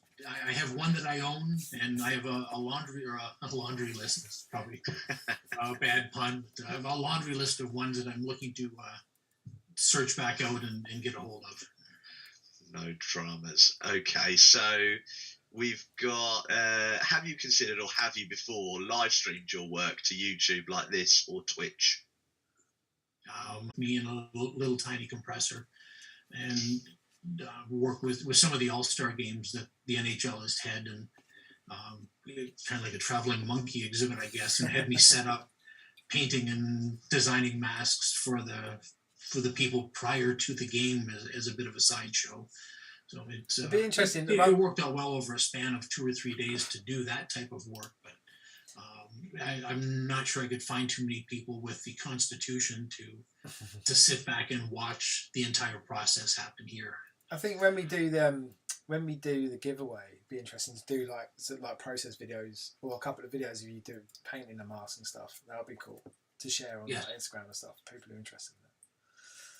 I have one that I own, and I have a laundry or a laundry list. That's probably a bad pun. I have a laundry list of ones that I'm looking to search back out and get a hold of. No dramas. Okay, so we've got. Have you considered, or have you before, live streamed your work to YouTube like this or Twitch? Me and a little tiny compressor, and work with some of the all-star games that the NHL has had, and kind of like a traveling monkey exhibit, I guess, and had me set up painting and designing masks for the people prior to the game as a bit of a sideshow. So it'd be interesting. It worked out well over a span of 2 or 3 days to do that type of work, but I'm not sure I could find too many people with the constitution to sit back and watch the entire process happen here. I think when we do the giveaway, it'd be interesting to do like process videos or a couple of videos of you do painting the mask and stuff. That would be cool to share on like Instagram and stuff. People are interested in that.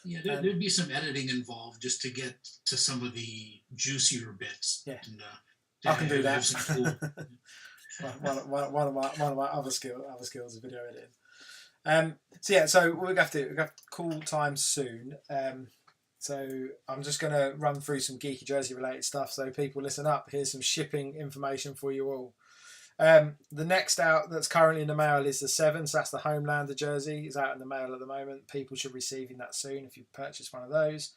Yeah, there'd be some editing involved just to get to some of the juicier bits. Yeah, and, I can do that. one of my other skills is video editing. So we're gonna have cool times soon. So I'm just going to run through some geeky jersey related stuff. So people listen up. Here's some shipping information for you all. The next out that's currently in the mail is the 7. So that's the Homelander jersey. It's out in the mail at the moment. People should be receiving that soon if you purchase one of those.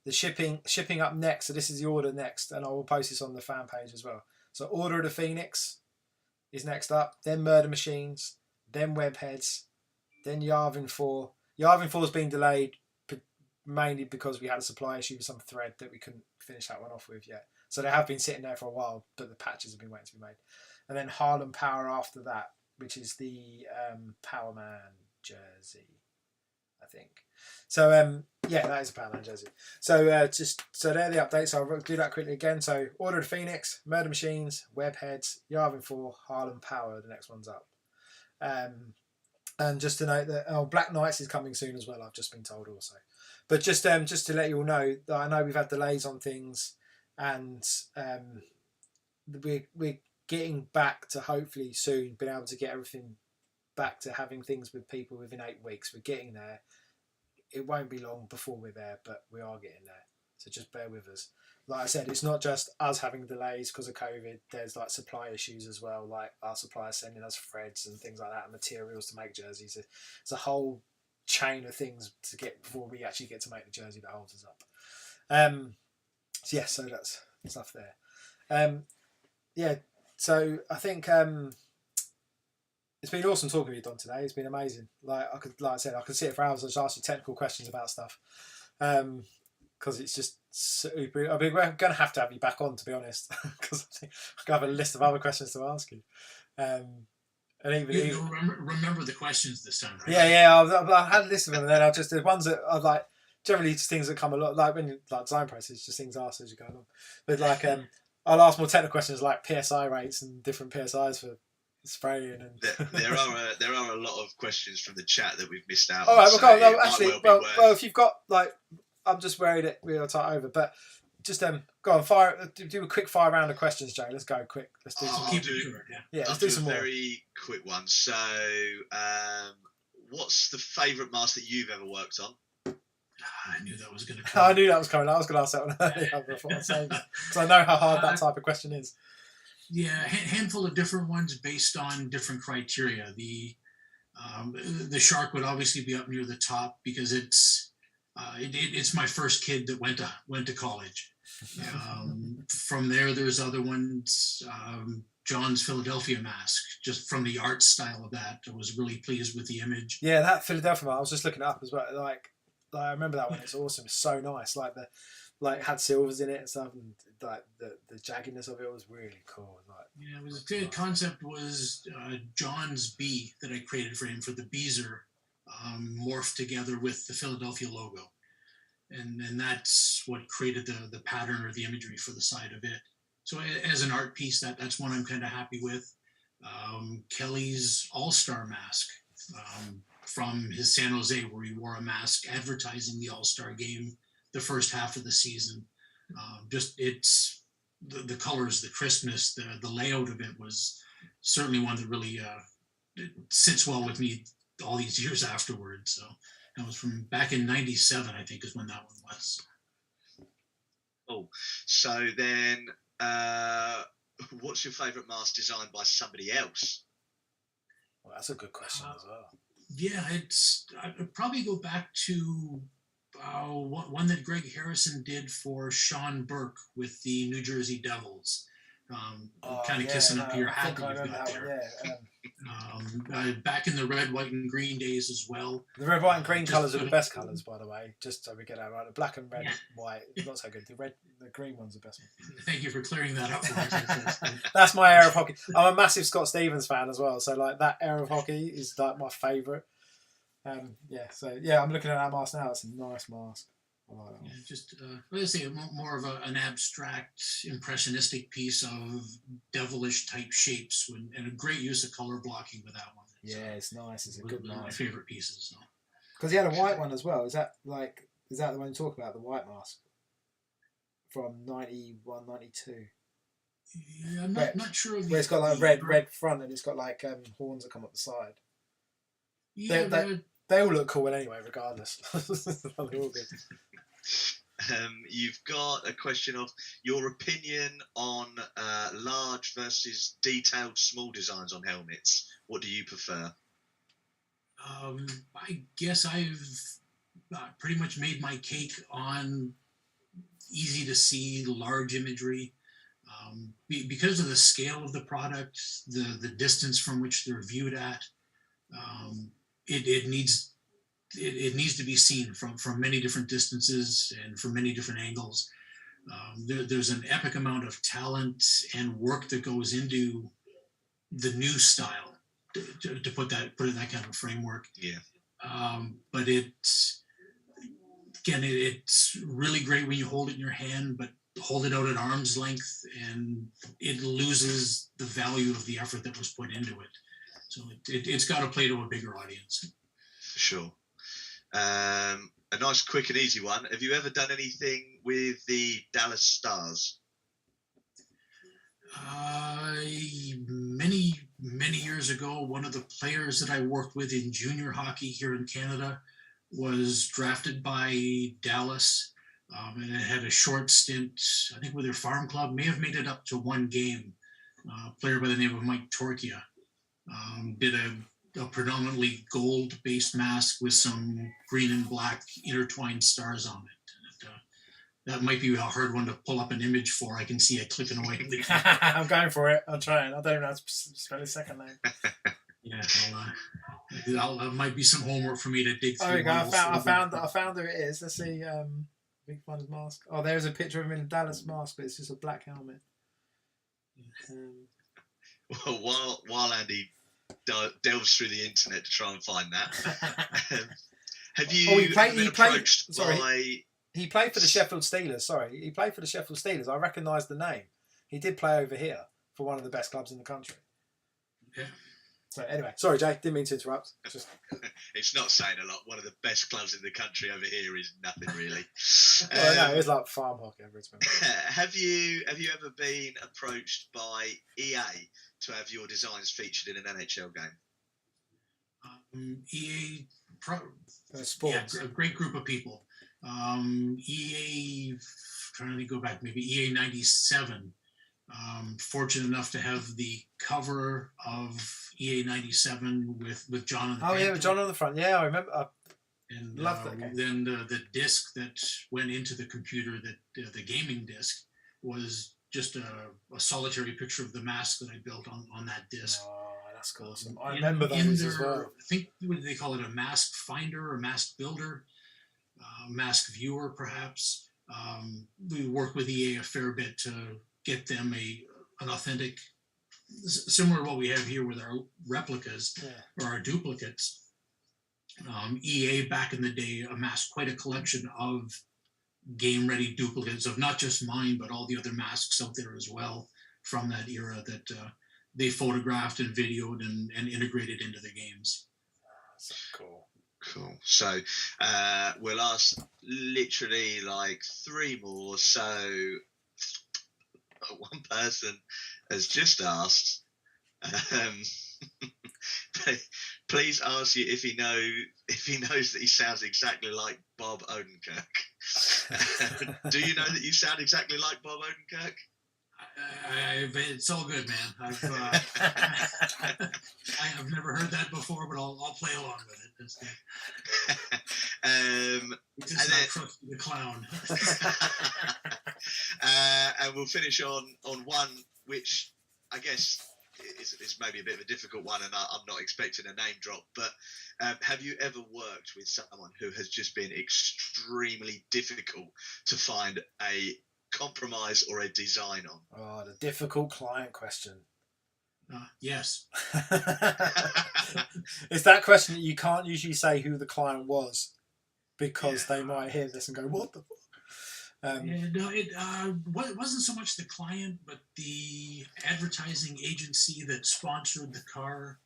The shipping up next. So this is the order next, and I will post this on the fan page as well. So Order of the Phoenix is next up. Then Murder Machines. Then Webheads. Then Yavin 4. Yavin 4 has been delayed mainly because we had a supply issue with some thread that we couldn't finish that one off with yet. So they have been sitting there for a while, but the patches have been waiting to be made. And then Harlem Power after that, which is the Power Man jersey, I think. So that is a Power Man jersey. So they're the updates. So I'll do that quickly again. So Order of the Phoenix, Murder Machines, Webheads, Yavin 4, Harlem Power. The next one's up. And just to note that Black Knights is coming soon as well. I've just been told also. But just to let you all know that I know we've had delays on things, and we're getting back to hopefully soon being able to get everything back to having things with people within 8 weeks. We're getting there. It won't be long before we're there, but we are getting there. So just bear with us. Like I said, it's not just us having delays because of COVID. There's like supply issues as well, like our suppliers sending us threads and things like that, and materials to make jerseys. It's a whole chain of things to get before we actually get to make the jersey that holds us up. So that's stuff there. So I think it's been awesome talking to you, Don, today. It's been amazing. Like I said, I could sit for hours and just ask you technical questions about stuff. Because it's just super. I mean, we're going to have you back on, to be honest, because I have a list of other questions to ask you. And even remember the questions this time, right? Yeah. I had a list of them, and then the ones that are like generally just things that come a lot, like when you like design process, just things asked as you go along. But like, I'll ask more technical questions like PSI rates and different PSIs for spraying. And there are a lot of questions from the chat that we've missed out. All right, well, if you've got like, I'm just worried that we'll tie over, but. Just go on, do a quick fire round of questions, Joe. Let's go quick. Let's do some. Let's do some very quick ones. So, what's the favourite mask that you've ever worked on? I knew that was going to come. I knew that was coming. I was going to ask that one earlier before I saved it, because I know how hard that type of question is. Yeah, a handful of different ones based on different criteria. The shark would obviously be up near the top because it's my first kid that went to college. From there's other ones. John's Philadelphia mask, just from the art style of that, I was really pleased with the image. Yeah, that Philadelphia mask, I was just looking it up as well. Like, I remember that one. It's awesome. It's so nice. Had silvers in it and stuff, and like the jaggedness of it was really cool. Like, Yeah, it was the concept was John's bee that I created for him for the Beezer morphed together with the Philadelphia logo, and that's what created the pattern or the imagery for the side of it. So as an art piece, that's one I'm kind of happy with. Kelly's All-Star mask from his San Jose, where he wore a mask advertising the All-Star game the first half of the season. It's the colors, the crispness, the layout of it was certainly one that really it sits well with me all these years afterwards. So that was from back in '97, I think, is when that one was. Oh, so then what's your favourite mask designed by somebody else? Well, that's a good question as well. Yeah, I'd probably go back to one that Greg Harrison did for Sean Burke with the New Jersey Devils. Kissing up to your hat that you've got there. Back in the red, white, and green days as well. The red, white, and green colours are the best colours, by the way. Just so we get that right. The black and red, white, not so good. The green one's the best one. Thank you for clearing that up for us. That's my era of hockey. I'm a massive Scott Stevens fan as well, so like that era of hockey is like my favourite. I'm looking at that mask now. It's a nice mask. Let's say more of an abstract, impressionistic piece of devilish type shapes, and a great use of color blocking with that one. Yeah, it's nice. It's a good mask. One of my favorite pieces. Because he had a white one as well. Is that the one you talk about, the white mask from 91, 92? Yeah, I'm not sure. Where it's got like red front and it's got like horns that come up the side. Yeah, they all look cool anyway, regardless. They're all good. You've got a question of your opinion on large versus detailed small designs on helmets. What do you prefer? I guess I've pretty much made my cake on easy to see large imagery. Because of the scale of the product, the distance from which they're viewed at, it needs to be seen from many different distances and from many different angles. There's an epic amount of talent and work that goes into the new style to put it in that kind of framework. Yeah. But it's really great when you hold it in your hand, but hold it out at arm's length and it loses the value of the effort that was put into it. So it's got to play to a bigger audience. For sure. A nice, quick and easy one. Have you ever done anything with the Dallas Stars? Many years ago, one of the players that I worked with in junior hockey here in Canada was drafted by Dallas, and it had a short stint, I think, with their farm club. May have made it up to one game. A player by the name of Mike Torchia did a predominantly gold-based mask with some green and black intertwined stars on it. That might be a hard one to pull up an image for. I can see it clicking away. I'm going for it. I'm trying. I don't even know how to spell his second name. Yeah, that might be some homework for me to dig through. Oh, there you go. I found who it is. Let's see. Big Fun's mask. Oh, there's a picture of him in a Dallas mask, but it's just a black helmet. Well, while Andy delves through the internet to try and find that, have you been approached by... He played for the Sheffield Steelers. He played for the Sheffield Steelers. I recognise the name. He did play over here for one of the best clubs in the country. Yeah. So anyway, sorry, Jay. Didn't mean to interrupt. It's not saying a lot. One of the best clubs in the country over here is nothing really. No, it's like farm hockey over Richmond. Have you ever been approached by EA to have your designs featured in an NHL game? EA, sports. Yeah, a great group of people. EA, trying to go back, maybe EA 97. Fortunate enough to have the cover of EA 97 with John on the front. Oh, yeah, with John on the front. Yeah, I remember. And loved that game. Then the disc that went into the computer, the gaming disc, was just a solitary picture of the mask that I built on that disc. Oh, that's awesome. I remember those as well. I think, what do they call it, a mask finder or mask builder? mask viewer, perhaps. We work with EA a fair bit to get them an authentic, similar to what we have here with our replicas or our duplicates. EA back in the day amassed quite a collection of game-ready duplicates of not just mine, but all the other masks out there as well from that era that they photographed and videoed and integrated into the games. So cool. Cool. So we'll ask literally like 3 more. So one person has just asked, please ask you if he knows that he sounds exactly like Bob Odenkirk. Do you know that you sound exactly like Bob Odenkirk? It's all good, man. I've never heard that before, but I'll play along with it. That's just not Krusty the Clown. And we'll finish on one which I guess is maybe a bit of a difficult one, and I'm not expecting a name drop, but have you ever worked with someone who has just been extremely difficult to find a compromise or a design on? Oh, the difficult client question. Yes. It's that question that you can't usually say who the client was because they might hear this and go, what the fuck? It wasn't so much the client, but the advertising agency that sponsored the car.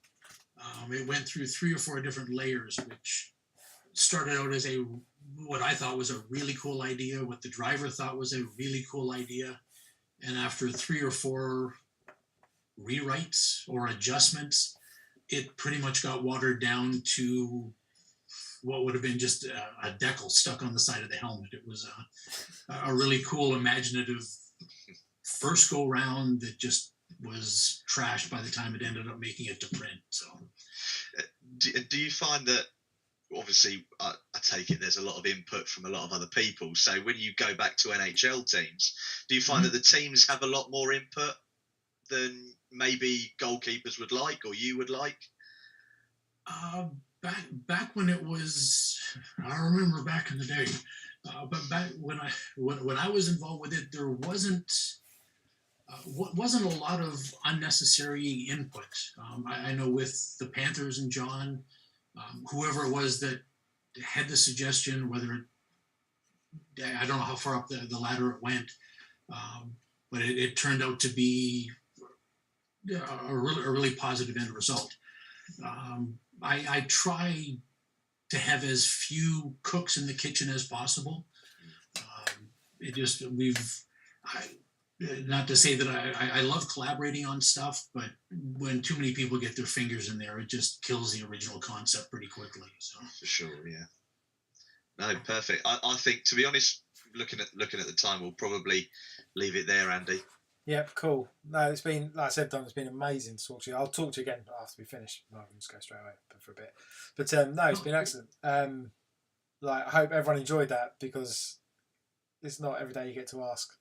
It went through 3 or 4 different layers, which started out as what I thought was a really cool idea, what the driver thought was a really cool idea. And after 3 or 4 rewrites or adjustments, it pretty much got watered down to what would have been just a decal stuck on the side of the helmet. It was a really cool, imaginative first go round that just was trashed by the time it ended up making it to print. So, do you find that, obviously, I take it there's a lot of input from a lot of other people. So when you go back to NHL teams, do you find that the teams have a lot more input than maybe goalkeepers would like or you would like? Back when it was, I remember back in the day, but back when I was involved with it, there wasn't a lot of unnecessary input. I know with the Panthers and John, whoever it was that had the suggestion, whether I don't know how far up the ladder it went, but it turned out to be a really positive end result. I try to have as few cooks in the kitchen as possible. Not to say that I love collaborating on stuff, but when too many people get their fingers in there, it just kills the original concept pretty quickly. So for sure, yeah. No, perfect. I think, to be honest, looking at the time, we'll probably leave it there, Andy. Yep, cool. No, it's been, like I said, Don, it's been amazing to talk to you. I'll talk to you again after we finish. I can just go straight away for a bit. But no, it's been excellent. I hope everyone enjoyed that, because it's not every day you get to ask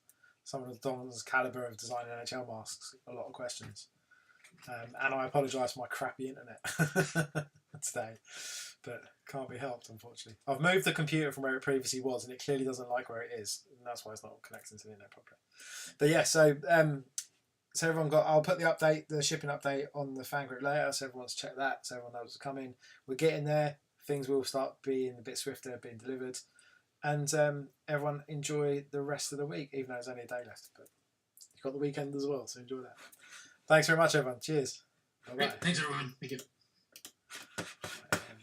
someone of Don's calibre of designing NHL masks a lot of questions. And I apologise for my crappy internet today, but can't be helped, unfortunately. I've moved the computer from where it previously was, and it clearly doesn't like where it is, and that's why it's not connecting to the internet properly. But yeah, so everyone I'll put the shipping update on the fan group later, so everyone's checked that, so everyone knows it's coming. We're getting there. Things will start being a bit swifter, being delivered. And everyone enjoy the rest of the week, even though there's only a day left. But you've got the weekend as well, so enjoy that. Thanks very much, everyone. Cheers. Bye-bye. Thanks, everyone. Thank you.